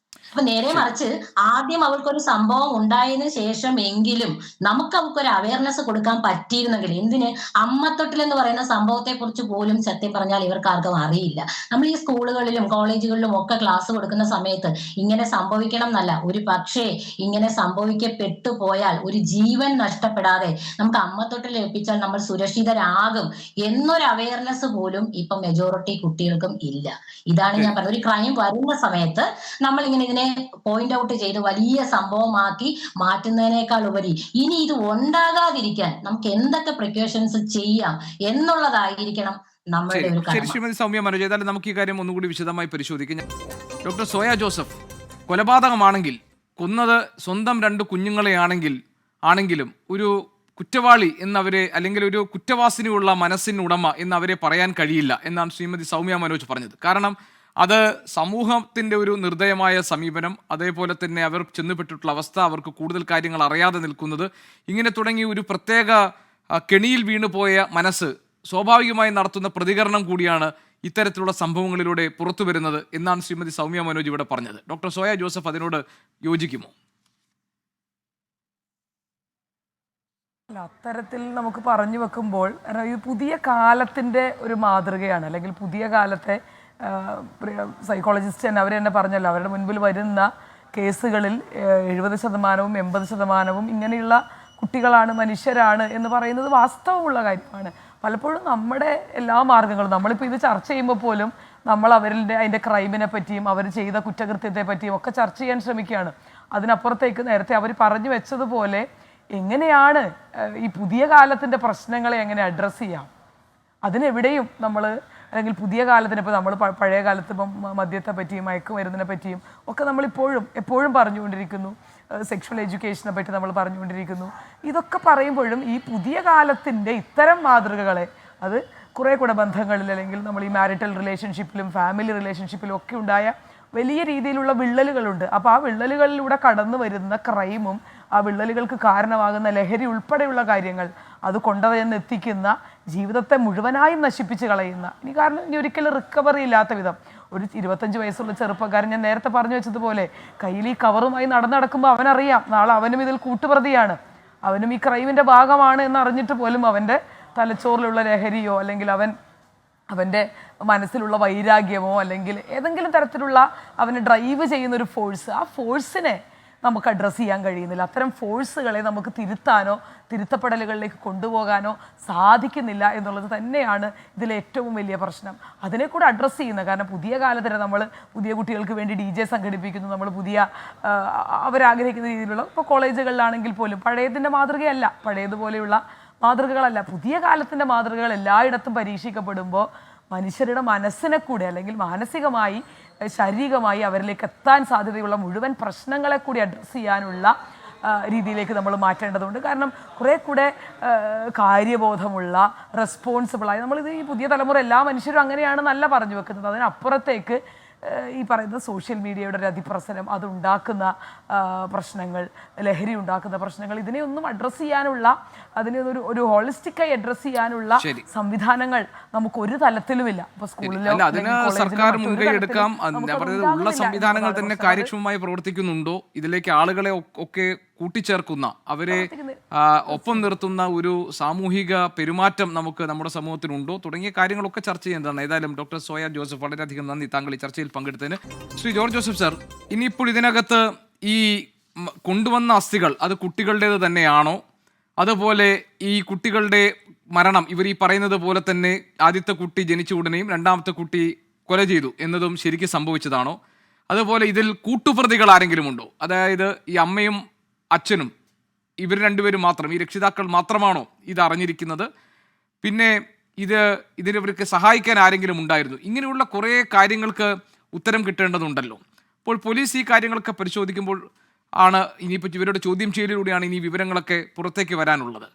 അപ്പൊ നേരെ മറിച്ച് ആദ്യം അവൾക്കൊരു സംഭവം ഉണ്ടായതിനു ശേഷം എങ്കിലും നമുക്ക് അവൾക്കൊരു അവയർനെസ് കൊടുക്കാൻ പറ്റിയിരുന്നെങ്കിൽ, എന്തിന് അമ്മത്തൊട്ടിൽ എന്ന് പറയുന്ന സംഭവത്തെ കുറിച്ച് പോലും സത്യം പറഞ്ഞാൽ ഇവർക്ക് ആർക്കും അറിയില്ല. നമ്മൾ ഈ സ്കൂളുകളിലും കോളേജുകളിലും ഒക്കെ ക്ലാസ് കൊടുക്കുന്ന സമയത്ത് ഇങ്ങനെ സംഭവിക്കണം എന്നല്ല, ഒരു പക്ഷേ ഇങ്ങനെ സംഭവിക്കപ്പെട്ടു പോയാൽ ഒരു ജീവൻ നഷ്ടപ്പെടാതെ നമുക്ക് അമ്മത്തൊട്ടിൽ ഏൽപ്പിച്ചാൽ നമ്മൾ സുരക്ഷിതരാകും എന്നൊരു അവയർനെസ് പോലും ഇപ്പൊ മെജോറിറ്റി കുട്ടികൾക്കും ഇല്ല. ഇതാണ് ഞാൻ പറഞ്ഞത്. ഒരു ക്രൈം വരുന്ന സമയത്ത് നമ്മൾ ഇങ്ങനെ പോയിന്റ് ഔട്ട് ചെയ്ത് വലിയ സംഭവമാക്കി മാറ്റുന്നതിനേക്കാൾ ഉപരി ഇനി ഇത് ഉണ്ടാകാതിരിക്കാൻ നമുക്ക് എന്തൊക്കെ പ്രിക്കോഷൻസ് ചെയ്യാം എന്നുള്ളതായിരിക്കണം നമ്മളുടെ ഒരു ശരി. ശ്രീമതി സൗമ്യ മനോജ്, ഏതായാലും നമുക്ക് ഈ കാര്യം ഒന്നുകൂടി വിശദമായി പരിശോധിക്കാം. ഡോക്ടർ സോയ ജോസഫ്, കൊലപാതകമാണെങ്കിൽ, കൊന്നത് സ്വന്തം 2 കുഞ്ഞുങ്ങളെ ആണെങ്കിലും ഒരു കുറ്റവാളി എന്നവരെ അല്ലെങ്കിൽ ഒരു കുറ്റവാസനയുള്ള മനസ്സിനുടമ എന്നവരെ പറയാൻ കഴിയില്ല എന്നാണ് ശ്രീമതി സൗമ്യ മനോജ് പറഞ്ഞത്. കാരണം അത് സമൂഹത്തിൻ്റെ ഒരു നിർദ്ദയമായ സമീപനം, അതേപോലെ തന്നെ അവർ ചെന്നുപെട്ടിട്ടുള്ള അവസ്ഥ, അവർക്ക് കൂടുതൽ കാര്യങ്ങൾ അറിയാതെ നിൽക്കുന്നത്, ഇങ്ങനെ തുടങ്ങി ഒരു പ്രത്യേക കെണിയിൽ വീണുപോയ മനസ്സ് സ്വാഭാവികമായി നടത്തുന്ന പ്രതികരണം കൂടിയാണ് ഇത്തരത്തിലുള്ള സംഭവങ്ങളിലൂടെ പുറത്തു വരുന്നത് എന്നാണ് ശ്രീമതി സൗമ്യ മനോജ് ഇവിടെ പറഞ്ഞത്. ഡോക്ടർ സോയ ജോസഫ് അതിനോട് യോജിക്കുമോ? അത്തരത്തിൽ നമുക്ക് പറഞ്ഞു വെക്കുമ്പോൾ ഇത് പുതിയ കാലത്തിൻ്റെ ഒരു മാതൃകയാണ്. അല്ലെങ്കിൽ പുതിയ കാലത്തെ സൈക്കോളജിസ്റ്റ് തന്നെ അവർ തന്നെ പറഞ്ഞല്ലോ, അവരുടെ മുൻപിൽ വരുന്ന കേസുകളിൽ 70%, 80% ഇങ്ങനെയുള്ള കുട്ടികളാണ്, മനുഷ്യരാണ് എന്ന് പറയുന്നത് വാസ്തവമുള്ള കാര്യമാണ്. പലപ്പോഴും നമ്മുടെ എല്ലാ മാർഗങ്ങളും, നമ്മളിപ്പോൾ ഇത് ചർച്ച ചെയ്യുമ്പോൾ പോലും നമ്മൾ അതിൻ്റെ ക്രൈമിനെ പറ്റിയും അവർ ചെയ്ത കുറ്റകൃത്യത്തെ പറ്റിയും ഒക്കെ ചർച്ച ചെയ്യാൻ ശ്രമിക്കുകയാണ്. അതിനപ്പുറത്തേക്ക് നേരത്തെ അവർ പറഞ്ഞു വെച്ചതുപോലെ എങ്ങനെയാണ് ഈ പുതിയ കാലത്തിൻ്റെ പ്രശ്നങ്ങളെ എങ്ങനെ അഡ്രസ്സ് ചെയ്യാം, അതിനെവിടെയും നമ്മൾ, അല്ലെങ്കിൽ പുതിയ കാലത്തിന് ഇപ്പോൾ നമ്മൾ പഴയ കാലത്ത് ഇപ്പം മദ്യത്തെ പറ്റിയും മയക്കുമരുന്നിനെ പറ്റിയും ഒക്കെ എപ്പോഴും പറഞ്ഞുകൊണ്ടിരിക്കുന്നു, സെക്ഷൽ എഡ്യൂക്കേഷനെ പറ്റി നമ്മൾ പറഞ്ഞുകൊണ്ടിരിക്കുന്നു. ഇതൊക്കെ പറയുമ്പോഴും ഈ പുതിയ കാലത്തിൻ്റെ ഇത്തരം മാതൃകകളെ, അത് കുറേ കൂടെ ബന്ധങ്ങളിൽ, അല്ലെങ്കിൽ നമ്മൾ ഈ മാരിറ്റൽ റിലേഷൻഷിപ്പിലും ഫാമിലി റിലേഷൻഷിപ്പിലും ഒക്കെ ഉണ്ടായ വലിയ രീതിയിലുള്ള വിള്ളലുകളുണ്ട്. അപ്പോൾ ആ വിള്ളലുകളിലൂടെ കടന്നു വരുന്ന ക്രൈമും ആ വിള്ളലുകൾക്ക് കാരണമാകുന്ന ലഹരി ഉൾപ്പെടെയുള്ള കാര്യങ്ങൾ, അത് കൊണ്ടുവന്നെത്തിക്കുന്ന ജീവിതത്തെ മുഴുവനായും നശിപ്പിച്ച് കളയുന്ന, ഇനി ഒരിക്കലും റിക്കവറി ഇല്ലാത്ത വിധം ഒരു 25 വയസ്സുള്ള ചെറുപ്പക്കാരൻ, ഞാൻ നേരത്തെ പറഞ്ഞു വെച്ചതുപോലെ, കയ്യിൽ ഈ കവറുമായി നടക്കുമ്പോൾ അവനറിയാം നാളെ അവനും ഇതിൽ കൂട്ടുപ്രതിയാണ്, അവനും ഈ ക്രൈമിൻ്റെ ഭാഗമാണ് എന്ന് അറിഞ്ഞിട്ട് പോലും അവൻ്റെ തലച്ചോറിലുള്ള ലഹരിയോ, അല്ലെങ്കിൽ അവൻ്റെ മനസ്സിലുള്ള വൈരാഗ്യമോ, അല്ലെങ്കിൽ ഏതെങ്കിലും തരത്തിലുള്ള അവനെ ഡ്രൈവ് ചെയ്യുന്ന ഒരു ഫോഴ്സ്, ആ ഫോഴ്സിനെ നമുക്ക് അഡ്രസ്സ് ചെയ്യാൻ കഴിയുന്നില്ല. അത്തരം ഫോഴ്സുകളെ നമുക്ക് തിരുത്താനോ തിരുത്തപ്പെടലുകളിലേക്ക് കൊണ്ടുപോകാനോ സാധിക്കുന്നില്ല എന്നുള്ളത് തന്നെയാണ് ഇതിലെ ഏറ്റവും വലിയ പ്രശ്നം. അതിനെ കൂടെ അഡ്രസ്സ് ചെയ്യുന്നത്, കാരണം പുതിയ കാലത്തിന് നമ്മൾ പുതിയ കുട്ടികൾക്ക് വേണ്ടി DJ സംഘടിപ്പിക്കുന്നു, നമ്മൾ പുതിയ അവരാഗ്രഹിക്കുന്ന രീതിയിലുള്ള, ഇപ്പോൾ കോളേജുകളിലാണെങ്കിൽ പോലും പഴയതിൻ്റെ മാതൃകയല്ല, പഴയതുപോലെയുള്ള മാതൃകകളല്ല, പുതിയ കാലത്തിൻ്റെ മാതൃകകൾ എല്ലായിടത്തും പരീക്ഷിക്കപ്പെടുമ്പോൾ മനുഷ്യരുടെ മനസ്സിനെ കൂടെ, അല്ലെങ്കിൽ മാനസികമായി ശാരീരികമായി അവരിലേക്ക് എത്താൻ സാധ്യതയുള്ള മുഴുവൻ പ്രശ്നങ്ങളെ കൂടി അഡ്രസ്സ് ചെയ്യാനുള്ള രീതിയിലേക്ക് നമ്മൾ മാറ്റേണ്ടതുണ്ട്. കാരണം കുറേ കൂടെ കാര്യബോധമുള്ള, റെസ്പോൺസിബിളായി, നമ്മളിത് ഈ പുതിയ തലമുറ എല്ലാ മനുഷ്യരും അങ്ങനെയാണെന്നല്ല പറഞ്ഞു വെക്കുന്നത്, അതിനപ്പുറത്തേക്ക് ഈ പറയുന്ന സോഷ്യൽ മീഡിയയുടെ ഒരു അതിപ്രസരം, അതുണ്ടാക്കുന്ന പ്രശ്നങ്ങൾ, ലഹരി ഉണ്ടാക്കുന്ന പ്രശ്നങ്ങൾ, ഇതിനെയൊന്നും അഡ്രസ്സ് ചെയ്യാനുള്ള, അതിനെ ഒരു ഹോളിസ്റ്റിക്കായി അഡ്രസ്സ് ചെയ്യാനുള്ള സംവിധാനങ്ങൾ നമുക്ക് ഒരു തലത്തിലുമില്ല. ഇപ്പൊ സ്കൂളിലോ സർക്കാർ മുൻകൈ എടുക്കാം. ഉള്ള സംവിധാനങ്ങൾ തന്നെ കാര്യക്ഷമമായി പ്രവർത്തിക്കുന്നുണ്ടോ, ഇതിലേക്ക് ആളുകളെ ഒക്കെ കൂട്ടിച്ചേർക്കുന്ന, അവരെ ഒപ്പം നിർത്തുന്ന ഒരു സാമൂഹിക പെരുമാറ്റം നമുക്ക് നമ്മുടെ സമൂഹത്തിനുണ്ടോ, തുടങ്ങിയ കാര്യങ്ങളൊക്കെ ചർച്ച ചെയ്യുന്നതാണ്. ഏതായാലും ഡോക്ടർ സോയ ജോസഫ്, വളരെയധികം നന്ദി താങ്കൾ ഈ ചർച്ചയിൽ പങ്കെടുത്തതിന്. ശ്രീ ജോർജ് ജോസഫ് സാർ, ഇനിയിപ്പോൾ ഇതിനകത്ത് ഈ കൊണ്ടുവന്ന അസ്ഥികൾ അത് കുട്ടികളുടേത് തന്നെയാണോ, അതുപോലെ ഈ കുട്ടികളുടെ മരണം ഇവർ ഈ പറയുന്നത് പോലെ തന്നെ ആദ്യത്തെ കുട്ടി ജനിച്ച ഉടനെയും രണ്ടാമത്തെ കുട്ടി കൊല ചെയ്തു എന്നതും ശരിക്കും സംഭവിച്ചതാണോ, അതുപോലെ ഇതിൽ കൂട്ടുപ്രതികൾ ആരെങ്കിലും ഉണ്ടോ, അതായത് ഈ അമ്മയും അച്ഛനും ഇവർ രണ്ടുപേരും മാത്രം, ഈ രക്ഷിതാക്കൾ മാത്രമാണോ ഇത് അറിഞ്ഞിരിക്കുന്നത്, പിന്നെ ഇതിനവർക്ക് സഹായിക്കാൻ ആരെങ്കിലും ഉണ്ടായിരുന്നു, ഇങ്ങനെയുള്ള കുറേ കാര്യങ്ങൾക്ക് ഉത്തരം കിട്ടേണ്ടതുണ്ടല്ലോ. അപ്പോൾ പോലീസ് ഈ കാര്യങ്ങളൊക്കെ പരിശോധിക്കുമ്പോൾ ആണ് ഇനിയിപ്പോൾ ഇവരുടെ ചോദ്യം ചെയ്യലിലൂടെയാണ് ഇനി വിവരങ്ങളൊക്കെ പുറത്തേക്ക് വരാനുള്ളത്.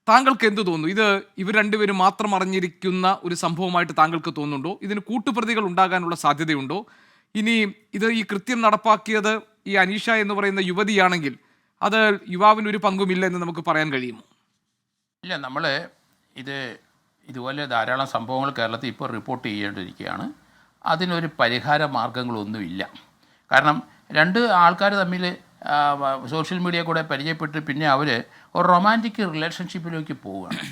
താങ്കൾക്ക് എന്ത് തോന്നുന്നു, ഇത് ഇവർ രണ്ടുപേരും മാത്രം അറിഞ്ഞിരിക്കുന്ന ഒരു സംഭവമായിട്ട് താങ്കൾക്ക് തോന്നുന്നുണ്ടോ, ഇതിന് കൂട്ടുപ്രതികൾ ഉണ്ടാകാനുള്ള സാധ്യതയുണ്ടോ, ഇനി ഇത് ഈ കൃത്യം നടപ്പാക്കിയത് ഈ അനീഷ എന്ന് പറയുന്ന യുവതിയാണെങ്കിൽ അത് യുവാവിന് ഒരു പങ്കുമില്ല എന്ന് നമുക്ക് പറയാൻ കഴിയുമോ? ഇല്ല, നമ്മൾ ഇതുപോലെ ധാരാളം സംഭവങ്ങൾ കേരളത്തിൽ ഇപ്പോൾ റിപ്പോർട്ട് ചെയ്യേണ്ടിയിരിക്കുകയാണ്. അതിനൊരു പരിഹാര മാർഗങ്ങളൊന്നുമില്ല. കാരണം രണ്ട് ആൾക്കാർ തമ്മിൽ സോഷ്യൽ മീഡിയ കൂടെ പരിചയപ്പെട്ട് പിന്നെ അവർ ഒരു റൊമാൻറ്റിക് റിലേഷൻഷിപ്പിലേക്ക് പോവുകയാണ്.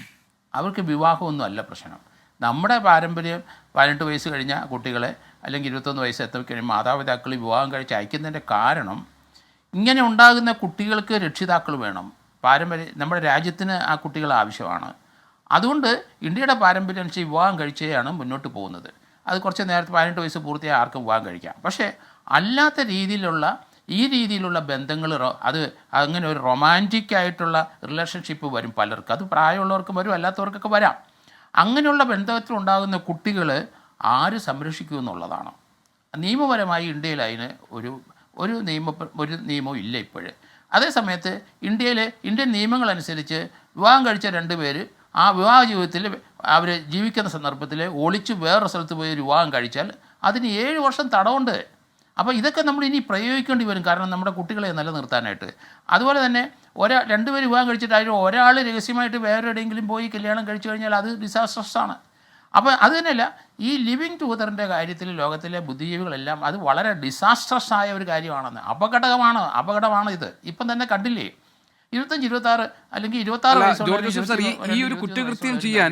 അവർക്ക് വിവാഹമൊന്നും അല്ല പ്രശ്നം. നമ്മുടെ പാരമ്പര്യം 18 വയസ്സ് കഴിഞ്ഞ കുട്ടികളെ, അല്ലെങ്കിൽ 21 വയസ്സ് എത്തിക്കഴിഞ്ഞ് മാതാപിതാക്കൾ വിവാഹം കഴിച്ച് അയക്കുന്നതിൻ്റെ കാരണം, ഇങ്ങനെ ഉണ്ടാകുന്ന കുട്ടികൾക്ക് രക്ഷിതാക്കൾ വേണം. നമ്മുടെ രാജ്യത്തിന് ആ കുട്ടികൾ ആവശ്യമാണ്. അതുകൊണ്ട് ഇന്ത്യയുടെ പാരമ്പര്യം അനുസരിച്ച് വിവാഹം കഴിച്ചാണ് മുന്നോട്ട് പോകുന്നത്. അത് കുറച്ച് നേരത്തെ 18 വയസ്സ് പൂർത്തിയായി ആർക്കും വിവാഹം കഴിക്കാം. പക്ഷേ അല്ലാത്ത ഈ രീതിയിലുള്ള ബന്ധങ്ങൾ, അത് അങ്ങനെ ഒരു റൊമാൻറ്റിക് ആയിട്ടുള്ള റിലേഷൻഷിപ്പ് വരും പലർക്കും. അത് പ്രായമുള്ളവർക്കും വരും, അല്ലാത്തവർക്കൊക്കെ വരാം. അങ്ങനെയുള്ള ബന്ധത്തിലുണ്ടാകുന്ന കുട്ടികൾ ആര് സംരക്ഷിക്കൂ എന്നുള്ളതാണ്. നിയമപരമായി ഇന്ത്യയിൽ അതിന് ഒരു നിയമവും ഇല്ല ഇപ്പോഴ്. അതേസമയത്ത് ഇന്ത്യൻ നിയമങ്ങളനുസരിച്ച് വിവാഹം കഴിച്ച 2 പേര് ആ വിവാഹ ജീവിതത്തിൽ അവർ ജീവിക്കുന്ന സന്ദർഭത്തിൽ ഒളിച്ച് വേറൊരു സ്ഥലത്ത് പോയി വിവാഹം കഴിച്ചാൽ അതിന് 7 വർഷം തടവുണ്ട്. അപ്പോൾ ഇതൊക്കെ നമ്മൾ ഇനി പ്രയോഗിക്കേണ്ടി വരും, കാരണം നമ്മുടെ കുട്ടികളെ നിലനിർത്താനായിട്ട്. അതുപോലെ തന്നെ 2 പേര് വിവാഹം കഴിച്ചിട്ട് അതിൽ ഒരാൾ രഹസ്യമായിട്ട് വേറെ എവിടെയെങ്കിലും പോയി കല്യാണം കഴിച്ചു കഴിഞ്ഞാൽ അത് ഡിസാസ്ട്രസാണ്. അപ്പോൾ അത് തന്നെയല്ല, ഈ ലിവിങ് ടുഗദറിൻ്റെ കാര്യത്തിൽ ലോകത്തിലെ ബുദ്ധിജീവികളെല്ലാം അത് വളരെ ഡിസാസ്ട്രസ് ആയ ഒരു കാര്യമാണെന്ന്, അപകടമാണ് ഇത്. ഇപ്പം തന്നെ കണ്ടില്ലേ, 25, 26 അല്ലെങ്കിൽ 26 ഈ ഒരു കുറ്റകൃത്യം ചെയ്യാൻ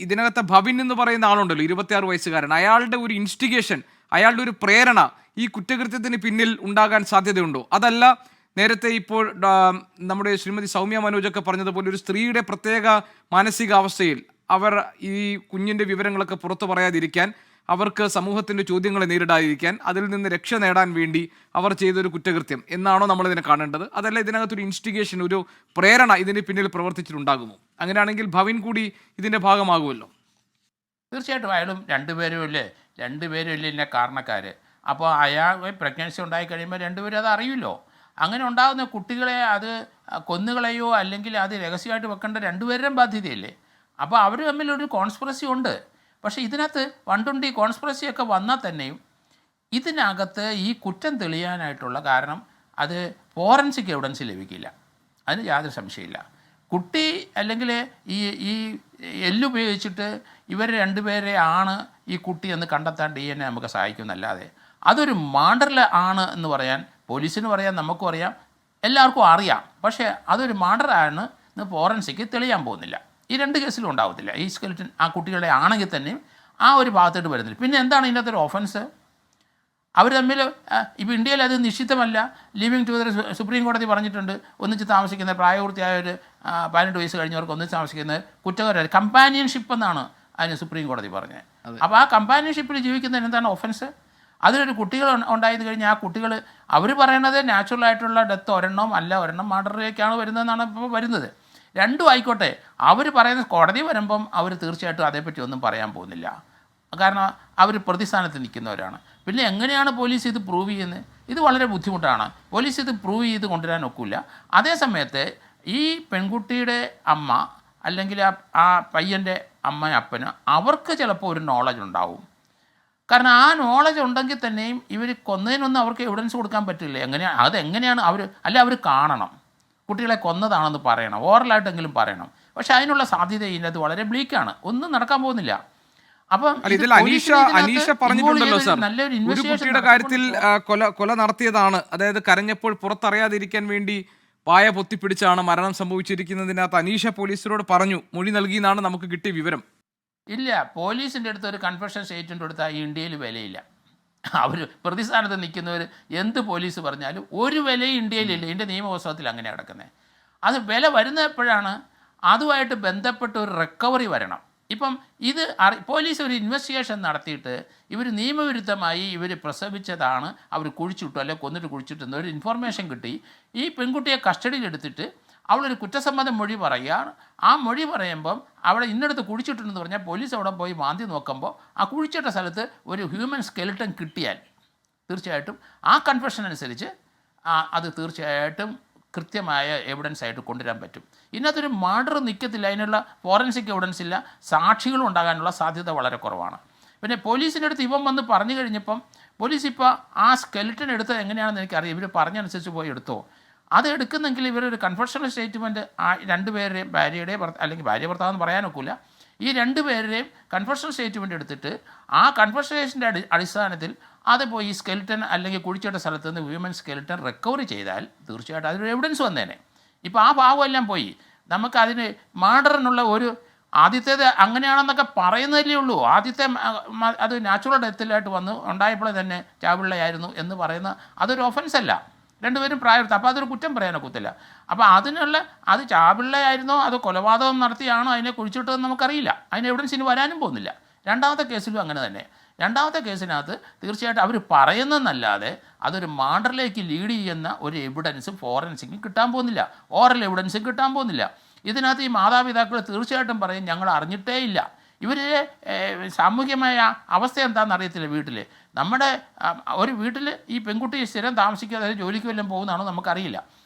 ഇതിനകത്ത് ഭവിൻ എന്ന് പറയുന്ന ആളുണ്ടല്ലോ, 26 വയസ്സുകാരൻ, അയാളുടെ ഒരു ഇൻസ്റ്റിഗേഷൻ, അയാളുടെ ഒരു പ്രേരണ ഈ കുറ്റകൃത്യത്തിന് പിന്നിൽ ഉണ്ടാകാൻ സാധ്യതയുണ്ടോ? അതല്ല, നേരത്തെ ഇപ്പോൾ നമ്മുടെ ശ്രീമതി സൗമ്യ മനോജൊക്കെ പറഞ്ഞതുപോലെ ഒരു സ്ത്രീയുടെ പ്രത്യേക മാനസികാവസ്ഥയിൽ അവർ ഈ കുഞ്ഞിൻ്റെ വിവരങ്ങളൊക്കെ പുറത്തു പറയാതിരിക്കാൻ അവർക്ക് സമൂഹത്തിന്റെ ചോദ്യങ്ങളെ നേരിടാതിരിക്കാൻ, അതിൽ നിന്ന് രക്ഷ നേടാൻ വേണ്ടി അവർ ചെയ്തൊരു കുറ്റകൃത്യം എന്നാണോ നമ്മൾ ഇതിനെ കാണേണ്ടത്? അതല്ല ഇതിനകത്തൊരു ഇൻസ്റ്റിഗേഷൻ, ഒരു പ്രേരണ ഇതിന് പിന്നിൽ പ്രവർത്തിച്ചിട്ടുണ്ടാകുമോ? അങ്ങനെയാണെങ്കിൽ ഭവിൻ കൂടി ഇതിന്റെ ഭാഗമാകുമല്ലോ. തീർച്ചയായിട്ടും അയാളും രണ്ടുപേരും ഇല്ലേ ഇതിൻ്റെ കാരണക്കാർ. അപ്പോൾ അയാൾ പ്രഗ്നൻസി ഉണ്ടായി കഴിയുമ്പോൾ രണ്ടുപേരും അത് അറിയില്ലോ. അങ്ങനെ ഉണ്ടാകുന്ന കുട്ടികളെ അത് കൊന്നുകളയോ അല്ലെങ്കിൽ അത് രഹസ്യമായിട്ട് വെക്കേണ്ട രണ്ടുപേരുടെയും ബാധ്യതയല്ലേ. അപ്പോൾ അവർ തമ്മിലൊരു കോൺസ്പിറസി ഉണ്ട്. പക്ഷേ ഇതിനകത്ത് 120 കോൺസ്പിറസിയൊക്കെ വന്നാൽ തന്നെയും ഇതിനകത്ത് ഈ കുറ്റം തെളിയാനായിട്ടുള്ള കാരണം അത് ഫോറൻസിക് എവിഡൻസ് ലഭിക്കില്ല, അതിന് യാതൊരു സംശയമില്ല. കുട്ടി അല്ലെങ്കിൽ ഈ എല്ലുപയോഗിച്ചിട്ട് ഇവർ രണ്ടുപേരെ ആണ് ഈ കുട്ടി എന്ന് കണ്ടെത്താൻ DNA നമുക്ക് സഹായിക്കുമെന്നല്ലാതെ അതൊരു മർഡർ ആണ് എന്ന് പറയാൻ പോലീസിന് പറയാം, നമുക്കും അറിയാം, എല്ലാവർക്കും അറിയാം. പക്ഷേ അതൊരു മർഡർ ആണ് എന്ന് ഫോറൻസിക്ക് തെളിയാൻ പോകുന്നില്ല. ഈ രണ്ട് കേസിലും ഉണ്ടാവത്തില്ല. ഈ സ്കെലിറ്റൻ ആ കുട്ടികളുടെ ആണെങ്കിൽ തന്നെയും ആ ഒരു ഭാഗത്തോട്ട് വരുന്നില്ല. പിന്നെ എന്താണ് ഇതിനകത്ത് ഒരു ഒഫൻസ്? അവർ തമ്മിൽ ഇപ്പോൾ ഇന്ത്യയിൽ അത് നിഷിദ്ധമല്ല. ലിവിങ് ടുഗദർ സുപ്രീം കോടതി പറഞ്ഞിട്ടുണ്ട്. ഒന്നിച്ച് താമസിക്കുന്ന പ്രായപൂർത്തിയായവർ 18 വയസ്സ് കഴിഞ്ഞവർക്ക് ഒന്നിച്ച് താമസിക്കുന്നത് കുറ്റകരമല്ല. കമ്പാനിയൻഷിപ്പ് എന്നാണ് അതിന് സുപ്രീം കോടതി പറഞ്ഞത്. അപ്പോൾ ആ കമ്പാനിയൻഷിപ്പിൽ ജീവിക്കുന്നതിന് എന്താണ് ഒഫൻസ്? അതിലൊരു കുട്ടികൾ ഉണ്ടായത് കഴിഞ്ഞാൽ ആ കുട്ടികൾ അവർ പറയണത് നാച്ചുറലായിട്ടുള്ള ഡെത്ത് ഒരെണ്ണം അല്ല, ഒരെണ്ണം മർഡറിലേക്കാണ് വരുന്നതെന്നാണ് ഇപ്പോൾ വരുന്നത്. രണ്ടും ആയിക്കോട്ടെ, അവർ പറയുന്ന കോടതി വരുമ്പം അവർ തീർച്ചയായിട്ടും അതേപ്പറ്റി ഒന്നും പറയാൻ പോകുന്നില്ല. കാരണം അവർ പ്രതിസ്ഥാനത്ത് നിൽക്കുന്നവരാണ്. പിന്നെ എങ്ങനെയാണ് പോലീസ് ഇത് പ്രൂവ് ചെയ്യുന്നത്? ഇത് വളരെ ബുദ്ധിമുട്ടാണ്. പോലീസ് ഇത് പ്രൂവ് ചെയ്ത് കൊണ്ടുവരാൻ ഒക്കില്ല. അതേസമയത്ത് ഈ പെൺകുട്ടിയുടെ അമ്മ അല്ലെങ്കിൽ ആ പയ്യൻ്റെ അമ്മ അപ്പന് അവർക്ക് ചിലപ്പോൾ ഒരു നോളജ് ഉണ്ടാവും. കാരണം ആ നോളജ് ഉണ്ടെങ്കിൽ തന്നെയും ഇവർ കൊന്നതിനൊന്നും അവർക്ക് എവിഡൻസ് കൊടുക്കാൻ പറ്റില്ല. അതെങ്ങനെയാണ് അവർ കാണണം, കുട്ടികളെ കൊന്നതാണെന്ന് പറയണം, ഓറലായിട്ടെങ്കിലും പറയണം. പക്ഷെ അതിനുള്ള സാധ്യത ഇതിനകത്ത് വളരെ ബ്ലീക്കാണ്. ഒന്നും നടക്കാൻ പോകുന്നില്ല. അപ്പം ഇതിൽ അനീഷ പറഞ്ഞിട്ടുണ്ടല്ലോ സാർ, ഒരു കുട്ടിയുടെ കാര്യത്തിൽ കൊല നടത്തിയതാണ്, അതായത് കരഞ്ഞപ്പോൾ പുറത്തറിയാതിരിക്കാൻ വേണ്ടി വായ പൊത്തിപ്പിടിച്ചാണ് മരണം സംഭവിച്ചിരിക്കുന്നതിനകത്ത് അനീഷ പോലീസിനോട് പറഞ്ഞു, മൊഴി നൽകിയെന്നാണ് നമുക്ക് കിട്ടിയ വിവരം. ഇല്ല, പോലീസിൻ്റെ അടുത്ത് ഒരു കൺഫെഷൻ സ്റ്റേറ്റ്മെൻ്റ് കൊടുത്താൽ ഇന്ത്യയിൽ വിലയില്ല. അവർ പ്രതിസ്ഥാനത്ത് നിൽക്കുന്നവർ എന്ത് പോലീസ് പറഞ്ഞാലും ഒരു വിലയും ഇന്ത്യയിലില്ല. ഇതിൻ്റെ നിയമപുസ്തകത്തിൽ അങ്ങനെ കിടക്കുന്നത്. അത് വില വരുന്ന എപ്പോഴാണ്? അതുമായിട്ട് ബന്ധപ്പെട്ട് ഒരു റിക്കവറി വരണം. ഇപ്പം ഇത് പോലീസ് ഒരു ഇൻവെസ്റ്റിഗേഷൻ നടത്തിയിട്ട് ഇവർ നിയമവിരുദ്ധമായി ഇവർ പ്രസവിച്ചതാണ്, അവർ കുഴിച്ചിട്ടു അല്ലെങ്കിൽ കൊന്നിട്ട് കുഴിച്ചിട്ടു എന്നൊരു ഇൻഫർമേഷൻ കിട്ടി. ഈ പെൺകുട്ടിയെ കസ്റ്റഡിയിലെടുത്തിട്ട് അവളൊരു കുറ്റസമ്മതം മൊഴി പറയുകയാണ്. ആ മൊഴി പറയുമ്പം അവിടെ ഇന്നടത്ത് കുഴിച്ചിട്ടുണ്ടെന്ന് പറഞ്ഞാൽ പോലീസ് അവിടെ പോയി മാന്തി നോക്കുമ്പോൾ ആ കുഴിച്ചിട്ട സ്ഥലത്ത് ഒരു ഹ്യൂമൻ സ്കെലിട്ടൺ കിട്ടിയാൽ തീർച്ചയായിട്ടും ആ കൺഫെഷൻ അനുസരിച്ച് അത് തീർച്ചയായിട്ടും കൃത്യമായ എവിഡൻസ് ആയിട്ട് കൊണ്ടുവരാൻ പറ്റും. ഇതിനകത്തൊരു മർഡർ നിൽക്കത്തില്ല, അതിനുള്ള ഫോറൻസിക് എവിഡൻസ് ഇല്ല, സാക്ഷികളും ഉണ്ടാകാനുള്ള സാധ്യത വളരെ കുറവാണ്. പിന്നെ പോലീസിൻ്റെ അടുത്ത് ഇവൻ വന്ന് പറഞ്ഞു കഴിഞ്ഞപ്പം പോലീസ് ഇപ്പോൾ ആ സ്കെലിട്ടൺ എടുത്തത് എങ്ങനെയാണെന്ന് എനിക്കറിയാം. ഇവർ പറഞ്ഞനുസരിച്ച് പോയി എടുത്തോ. അത് എടുക്കുന്നെങ്കിൽ ഇവരൊരു കൺഫെഷണൽ സ്റ്റേറ്റ്മെൻറ്റ് ആ രണ്ടുപേരുടെയും അല്ലെങ്കിൽ ഭാര്യ ഭർത്താവെന്ന് പറയാനൊക്കില്ല, ഈ രണ്ടുപേരുടെയും കൺഫെഷണൽ സ്റ്റേറ്റ്മെൻറ്റ് എടുത്തിട്ട് ആ കൺഫെഷനേഷൻ്റെ അടിസ്ഥാനത്തിൽ അത് പോയി ഈ സ്കെലിട്ടൺ അല്ലെങ്കിൽ കുഴിച്ചിട്ട സ്ഥലത്ത് നിന്ന് ഹ്യൂമൻ സ്കെലിട്ടൺ റിക്കവറി ചെയ്താൽ തീർച്ചയായിട്ടും അതിനൊരു എവിഡൻസ് വന്നേനെ. ഇപ്പോൾ ആ ഭാവമെല്ലാം പോയി. നമുക്കതിന് മർഡറിനുള്ള ഒരു ആദ്യത്തേത് അങ്ങനെയാണെന്നൊക്കെ പറയുന്നതല്ലേ ഉള്ളൂ. ആദ്യത്തെ അത് നാച്ചുറൽ ഡെത്തിലായിട്ട് വന്നു ഉണ്ടായപ്പോൾ തന്നെ ചാവിള്ളയായിരുന്നു എന്ന് പറയുന്ന അതൊരു ഒഫൻസ് അല്ല. രണ്ടുപേരും പ്രായത്ത്, അപ്പോൾ അതൊരു കുറ്റം പറയാനൊക്കത്തില്ല. അപ്പോൾ അത് ചാപിള്ളയായിരുന്നോ അതോ കൊലപാതകം നടത്തിയാണോ അതിനെ കുഴിച്ചിട്ടതെന്ന് നമുക്കറിയില്ല. അതിന് എവിഡൻസ് ഇനി വരാനും പോകുന്നില്ല. രണ്ടാമത്തെ കേസിലും അങ്ങനെ തന്നെ. രണ്ടാമത്തെ കേസിനകത്ത് തീർച്ചയായിട്ടും അവർ പറയുന്നതെന്നല്ലാതെ അതൊരു മർഡറിലേക്ക് ലീഡ് ചെയ്യുന്ന ഒരു എവിഡൻസ് ഫോറൻസിക്കും കിട്ടാൻ പോകുന്നില്ല, ഓറൽ എവിഡൻസും കിട്ടാൻ പോകുന്നില്ല. ഇതിനകത്ത് ഈ മാതാപിതാക്കൾ തീർച്ചയായിട്ടും പറയും ഞങ്ങൾ അറിഞ്ഞിട്ടേ ഇല്ല. ഇവരുടെ സാമൂഹ്യമായ അവസ്ഥ എന്താണെന്ന് അറിയത്തില്ല. വീട്ടിൽ നമ്മുടെ ഒരു വീട്ടിൽ ഈ പെൺകുട്ടി സ്ഥിരം താമസിക്കാതെ ജോലിക്ക് വല്ലതും പോകുന്നതാണോ നമുക്കറിയില്ല.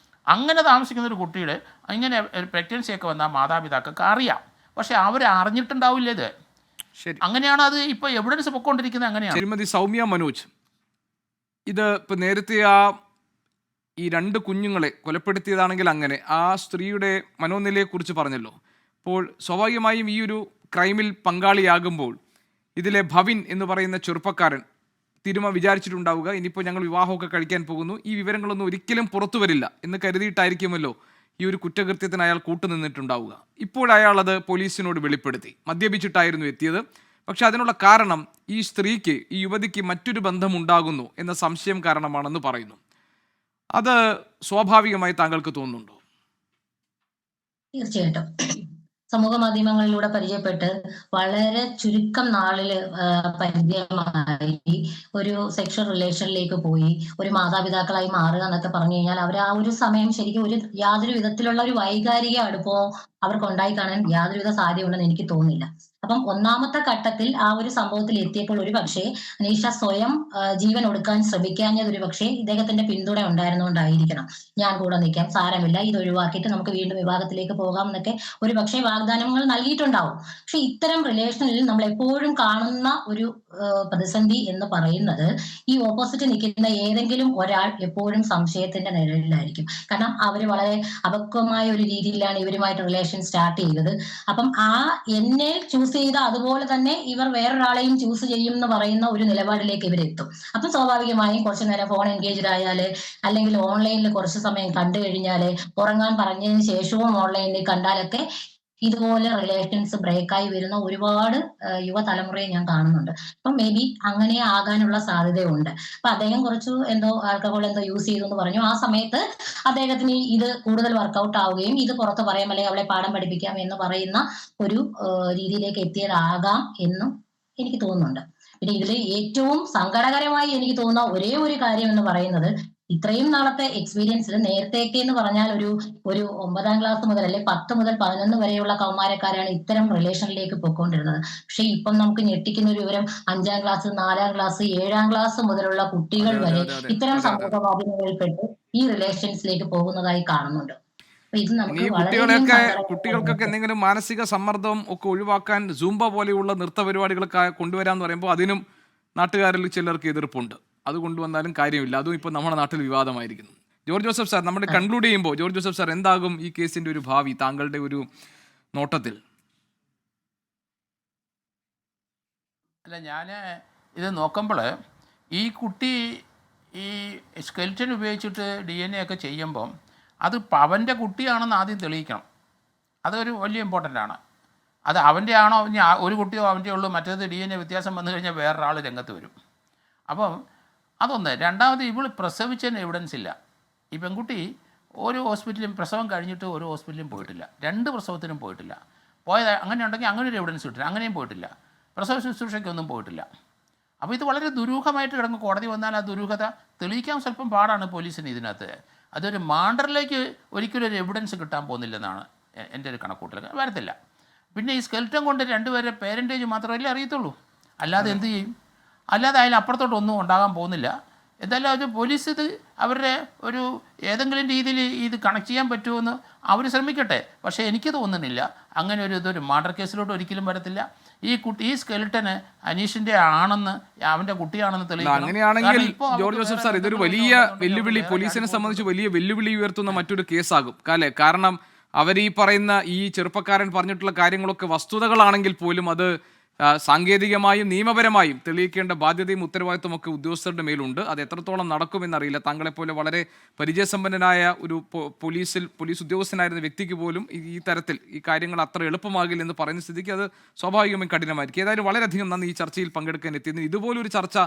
അങ്ങനെ താമസിക്കുന്ന ഒരു കുട്ടിയുടെ ഇങ്ങനെ ഒരു പ്രഗ്നൻസിയൊക്കെ വന്നാൽ മാതാപിതാക്കൾക്ക് അറിയാം, പക്ഷേ അവർ അറിഞ്ഞിട്ടുണ്ടാവില്ല ഇത്. ശരി, അങ്ങനെയാണ് അത് ഇപ്പോൾ എവിഡൻസ് പൊയ്ക്കൊണ്ടിരിക്കുന്നത്. അങ്ങനെയാണ്. ശ്രീമതി സൗമ്യ മനോജ്, ഇത് ഇപ്പം നേരത്തെ ഈ 2 കുഞ്ഞുങ്ങളെ കൊലപ്പെടുത്തിയതാണെങ്കിൽ അങ്ങനെ ആ സ്ത്രീയുടെ മനോനിലയെക്കുറിച്ച് പറഞ്ഞല്ലോ. അപ്പോൾ സ്വാഭാവികമായും ഈ ഒരു ക്രൈമിൽ പങ്കാളിയാകുമ്പോൾ ഇതിലെ ഭവിൻ എന്ന് പറയുന്ന ചെറുപ്പക്കാരൻ തിരുമ വിചാരിച്ചിട്ടുണ്ടാവുക, ഇനിയിപ്പോൾ ഞങ്ങൾ വിവാഹമൊക്കെ കഴിക്കാൻ പോകുന്നു, ഈ വിവരങ്ങളൊന്നും ഒരിക്കലും പുറത്തു വരില്ല എന്ന് കരുതിയിട്ടായിരിക്കുമല്ലോ ഈ ഒരു കുറ്റകൃത്യത്തിന് അയാൾ കൂട്ടുനിന്നിട്ടുണ്ടാവുക. ഇപ്പോൾ അയാൾ അത് പോലീസിനോട് വെളിപ്പെടുത്തി, മദ്യപിച്ചിട്ടായിരുന്നു എത്തിയത്. പക്ഷെ അതിനുള്ള കാരണം ഈ സ്ത്രീക്ക്, ഈ യുവതിക്ക് മറ്റൊരു ബന്ധമുണ്ടാകുന്നു എന്ന സംശയം കാരണമാണെന്ന് പറയുന്നു. അത് സ്വാഭാവികമായി താങ്കൾക്ക് തോന്നുന്നുണ്ടോ? തീർച്ചയായിട്ടും സമൂഹ മാധ്യമങ്ങളിലൂടെ പരിചയപ്പെട്ട് വളരെ ചുരുക്കം നാളില് പരിചയമായി ഒരു സെക്ഷൽ റിലേഷനിലേക്ക് പോയി ഒരു മാതാപിതാക്കളായി മാറുക എന്നൊക്കെ പറഞ്ഞു കഴിഞ്ഞാൽ അവർ ആ ഒരു സമയം ശരിക്കും യാതൊരു വിധത്തിലുള്ള ഒരു വൈകാരിക അടുപ്പമോ അവർക്ക് ഉണ്ടായി കാണാൻ യാതൊരുവിധ സാധ്യതയുണ്ടെന്ന് എനിക്ക് തോന്നുന്നില്ല. അപ്പം ഒന്നാമത്തെ ഘട്ടത്തിൽ ആ ഒരു സംഭവത്തിൽ എത്തിയപ്പോൾ ഒരു പക്ഷേ അനീഷ സ്വയം ജീവൻ ഒടുക്കാൻ ശ്രമിക്കാഞ്ഞത് ഒരു പക്ഷേ ഇദ്ദേഹത്തിന്റെ പിന്തുണ ഉണ്ടായിരുന്നുകൊണ്ടായിരിക്കണം. ഞാൻ കൂടെ നിൽക്കാം, സാരമില്ല, ഇത് ഒഴിവാക്കിയിട്ട് നമുക്ക് വീണ്ടും വിവാഹത്തിലേക്ക് പോകാം എന്നൊക്കെ ഒരു പക്ഷേ വാഗ്ദാനങ്ങൾ നൽകിയിട്ടുണ്ടാവും. പക്ഷെ ഇത്തരം റിലേഷനിൽ നമ്മൾ എപ്പോഴും കാണുന്ന ഒരു പ്രതിസന്ധി എന്ന് പറയുന്നത് ഈ ഓപ്പോസിറ്റ് നിൽക്കുന്ന ഏതെങ്കിലും ഒരാൾ എപ്പോഴും സംശയത്തിന്റെ നിഴലിലായിരിക്കും. കാരണം അവര് വളരെ അപക്വമായ ഒരു രീതിയിലാണ് ഇവരുമായിട്ട് റിലേഷൻ സ്റ്റാർട്ട് ചെയ്തത്. അപ്പം എന്നെ ചൂസ് ചെയ്ത അതുപോലെ തന്നെ ഇവർ വേറൊരാളെയും ചൂസ് ചെയ്യും എന്ന് പറയുന്ന ഒരു നിലപാടിലേക്ക് ഇവരെത്തും. അപ്പം സ്വാഭാവികമായും കുറച്ചു നേരം ഫോൺ എൻഗേജ്ഡ് ആയാല് അല്ലെങ്കിൽ ഓൺലൈനിൽ കുറച്ച് സമയം കണ്ടു കഴിഞ്ഞാല് ഉറങ്ങാൻ പറഞ്ഞതിന് ശേഷവും ഓൺലൈനിൽ കണ്ടാലൊക്കെ ഇതുപോലെ റിലേഷൻസ് ബ്രേക്കായി വരുന്ന ഒരുപാട് യുവതലമുറയെ ഞാൻ കാണുന്നുണ്ട്. അപ്പം മേ ബി അങ്ങനെ ആകാനുള്ള സാധ്യതയുണ്ട്. അപ്പൊ അദ്ദേഹം കുറച്ചു ആൽക്കഹോൾ യൂസ് ചെയ്തു എന്ന് പറഞ്ഞു. ആ സമയത്ത് അദ്ദേഹത്തിന് ഇത് കൂടുതൽ വർക്കൗട്ട് ആവുകയും ഇത് പുറത്ത് പറയാം അല്ലെങ്കിൽ അവളെ പാഠം പഠിപ്പിക്കാം എന്ന് പറയുന്ന ഒരു രീതിയിലേക്ക് എത്തിയതാകാം എന്നും എനിക്ക് തോന്നുന്നുണ്ട്. പിന്നെ ഇതിൽ ഏറ്റവും സങ്കടകരമായി എനിക്ക് തോന്നുന്ന ഒരേ ഒരു കാര്യം എന്ന് പറയുന്നത് ഇത്രയും നാളത്തെ എക്സ്പീരിയൻസിൽ നേരത്തേക്ക് എന്ന് പറഞ്ഞാൽ ഒരു 9ാം ക്ലാസ് മുതൽ അല്ലെ 10 മുതൽ 11 വരെയുള്ള കൗമാരക്കാരാണ് ഇത്തരം റിലേഷനിലേക്ക് പോയിക്കൊണ്ടിരുന്നത്. പക്ഷെ ഇപ്പം നമുക്ക് ഞെട്ടിക്കുന്ന ഒരു വിവരം 5ാം ക്ലാസ് 4ാം ക്ലാസ് 7ാം ക്ലാസ് മുതലുള്ള കുട്ടികൾ വരെ ഇത്തരം സമൂഹ മാധ്യമങ്ങളിൽപ്പെട്ട് ഈ റിലേഷൻസിലേക്ക് പോകുന്നതായി കാണുന്നുണ്ട്. ഈ കുട്ടികൾക്കൊക്കെ എന്തെങ്കിലും മാനസിക സമ്മർദ്ദം ഒക്കെ ഒഴിവാക്കാൻ സൂംബ പോലെയുള്ള നൃത്ത പരിപാടികളൊക്കെ കൊണ്ടുവരാന്ന് പറയുമ്പോൾ അതിനും നാട്ടുകാരിൽ ചിലർക്ക് എതിർപ്പുണ്ട്. അത് കൊണ്ടുവന്നാലും കാര്യമില്ല. അതും ഇപ്പോൾ നമ്മുടെ നാട്ടിൽ വിവാദമായിരിക്കുന്നു. ജോർജ് ജോസഫ് സാർ, നമ്മൾ കൺക്ലൂഡ് ചെയ്യുമ്പോൾ ജോർജ് ജോസഫ് സാർ, എന്താകും ഈ കേസിന്റെ ഒരു ഭാവി താങ്കളുടെ ഒരു നോട്ടത്തിൽ? അല്ല, ഞാൻ ഇത് നോക്കുമ്പോൾ ഈ കുട്ടി ഈ സ്കെൽറ്റൻ ഉപയോഗിച്ചിട്ട് DNA ഒക്കെ ചെയ്യുമ്പം അത് അവൻ്റെ കുട്ടിയാണെന്ന് ആദ്യം തെളിയിക്കണം. അതൊരു വലിയ ഇമ്പോർട്ടൻ്റ് ആണ്. അത് അവൻ്റെ ആണോ ഇനി ഒരു കുട്ടിയോ അവൻ്റെ ഉള്ളൂ, മറ്റേത് DNA വ്യത്യാസം വന്നു കഴിഞ്ഞാൽ വേറൊരാൾ രംഗത്ത് വരും. അപ്പം അതൊന്ന്. രണ്ടാമത്, ഇവൾ പ്രസവിച്ചതിന് എവിഡൻസ് ഇല്ല. ഈ പെൺകുട്ടി ഒരു ഹോസ്പിറ്റലും പ്രസവം കഴിഞ്ഞിട്ട് ഒരു ഹോസ്പിറ്റലും പോയിട്ടില്ല, 2 പ്രസവത്തിനും പോയിട്ടില്ല. പോയത് അങ്ങനെ ഉണ്ടെങ്കിൽ അങ്ങനെ ഒരു എവിഡൻസ് കിട്ടില്ല, അങ്ങനെയും പോയിട്ടില്ല. പ്രസവ ശുശ്രൂഷയ്ക്കൊന്നും പോയിട്ടില്ല. അപ്പോൾ ഇത് വളരെ ദുരൂഹമായിട്ട് കിടന്ന് കോടതി വന്നാൽ ആ ദുരൂഹത തെളിയിക്കാൻ സ്വല്പം പാടാണ് പോലീസിന് ഇതിനകത്ത്. അതൊരു മാണ്ടറിലേക്ക് ഒരിക്കലും ഒരു എവിഡൻസ് കിട്ടാൻ പോകുന്നില്ലെന്നാണ് എൻ്റെ ഒരു കണക്കൂട്ടൽ. വരത്തില്ല. പിന്നെ ഈ സ്കെൽറ്റൻ കൊണ്ട് 2 പേരെ പേരൻറ്റേജ് മാത്രമല്ലേ അറിയത്തുള്ളൂ. അല്ലാതെ എന്ത് ചെയ്യും? അല്ലാതെ അതിനപ്പുറത്തോട്ടൊന്നും ഉണ്ടാകാൻ പോകുന്നില്ല. എന്തായാലും അത് പോലീസ് ഇത് അവരുടെ ഒരു ഏതെങ്കിലും രീതിയിൽ ഇത് കണക്ട് ചെയ്യാൻ പറ്റുമെന്ന് അവർ ശ്രമിക്കട്ടെ. പക്ഷേ എനിക്ക് തോന്നുന്നില്ല അങ്ങനെ ഇതൊരു മർഡർ കേസിലോട്ട് ഒരിക്കലും വരത്തില്ല. ഈ സ്കെൽറ്റന് അനീഷിൻ്റെ ആണെന്ന്, അവൻ്റെ കുട്ടിയാണെന്ന് തെളിയിക്കണം. അങ്ങനെയാണെങ്കിൽ ജോർജ് ജോസഫ് സാർ, ഇതൊരു വലിയ വെല്ലുവിളി, പോലീസിനെ സംബന്ധിച്ച് വലിയ വെല്ലുവിളി ഉയർത്തുന്ന മറ്റൊരു കേസാകും. കാരണം അവർ ഈ പറയുന്ന ഈ ചെറുപ്പക്കാരൻ പറഞ്ഞിട്ടുള്ള കാര്യങ്ങളൊക്കെ വസ്തുതകളാണെങ്കിൽ പോലും അത് സാങ്കേതികമായും നിയമപരമായും തെളിയിക്കേണ്ട ബാധ്യതയും ഉത്തരവാദിത്വം ഒക്കെ ഉദ്യോഗസ്ഥരുടെ മേലുണ്ട്. അത് എത്രത്തോളം നടക്കുമെന്നറിയില്ല. താങ്കളെപ്പോലെ വളരെ പരിചയസമ്പന്നനായ ഒരു പോലീസ് ഉദ്യോഗസ്ഥനായിരുന്ന വ്യക്തിക്ക് പോലും ഈ തരത്തിൽ ഈ കാര്യങ്ങൾ അത്ര എളുപ്പമാകില്ലെന്ന് പറയുന്ന സ്ഥിതിക്ക് അത് സ്വാഭാവികമായും കഠിനമായിരിക്കും. ഏതായാലും വളരെയധികം നന്ദി ഈ ചർച്ചയിൽ പങ്കെടുക്കാൻ എത്തിയതിന്. ഇതുപോലൊരു ചർച്ച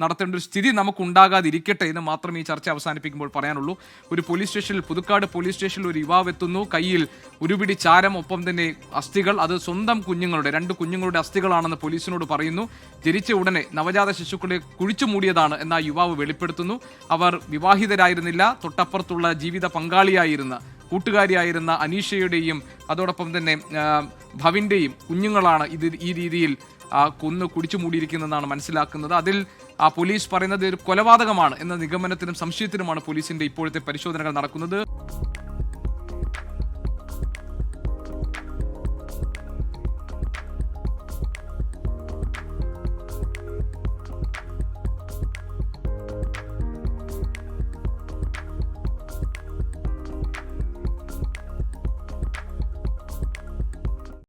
നടത്തേണ്ട ഒരു സ്ഥിതി നമുക്കുണ്ടാകാതിരിക്കട്ടെ എന്ന് മാത്രമേ ഈ ചർച്ച അവസാനിപ്പിക്കുമ്പോൾ പറയാനുള്ളൂ. ഒരു പോലീസ് സ്റ്റേഷനിൽ, പുതുക്കാട് പോലീസ് സ്റ്റേഷനിൽ ഒരു യുവാവ് എത്തുന്നു. കയ്യിൽ ഒരുപിടി ചാരം, ഒപ്പം തന്നെ അസ്ഥികൾ. അത് സ്വന്തം കുഞ്ഞുങ്ങളുടെ 2 കുഞ്ഞുങ്ങളുടെ അസ്ഥികളാണെന്ന് പോലീസിനോട് പറയുന്നു. ജനിച്ച ഉടനെ നവജാത ശിശുക്കളെ കുഴിച്ചു മൂടിയതാണ് എന്ന് ആ യുവാവ് വെളിപ്പെടുത്തുന്നു. അവർ വിവാഹിതരായിരുന്നില്ല. തൊട്ടപ്പുറത്തുള്ള ജീവിത പങ്കാളിയായിരുന്ന, കൂട്ടുകാരിയായിരുന്ന അനീഷയുടെയും അതോടൊപ്പം തന്നെ ഭവിൻ്റെയും കുഞ്ഞുങ്ങളാണ് ഈ രീതിയിൽ കൊന്ന് കുടിച്ചു മൂടിയിരിക്കുന്നതെന്നാണ് മനസ്സിലാക്കുന്നത്. അതിൽ പോലീസ് പറയുന്നത് ഒരു കൊലപാതകമാണ് എന്ന നിഗമനത്തിനും സംശയത്തിനുമാണ് പോലീസിന്റെ ഇപ്പോഴത്തെ പരിശോധനകൾ നടക്കുന്നത്.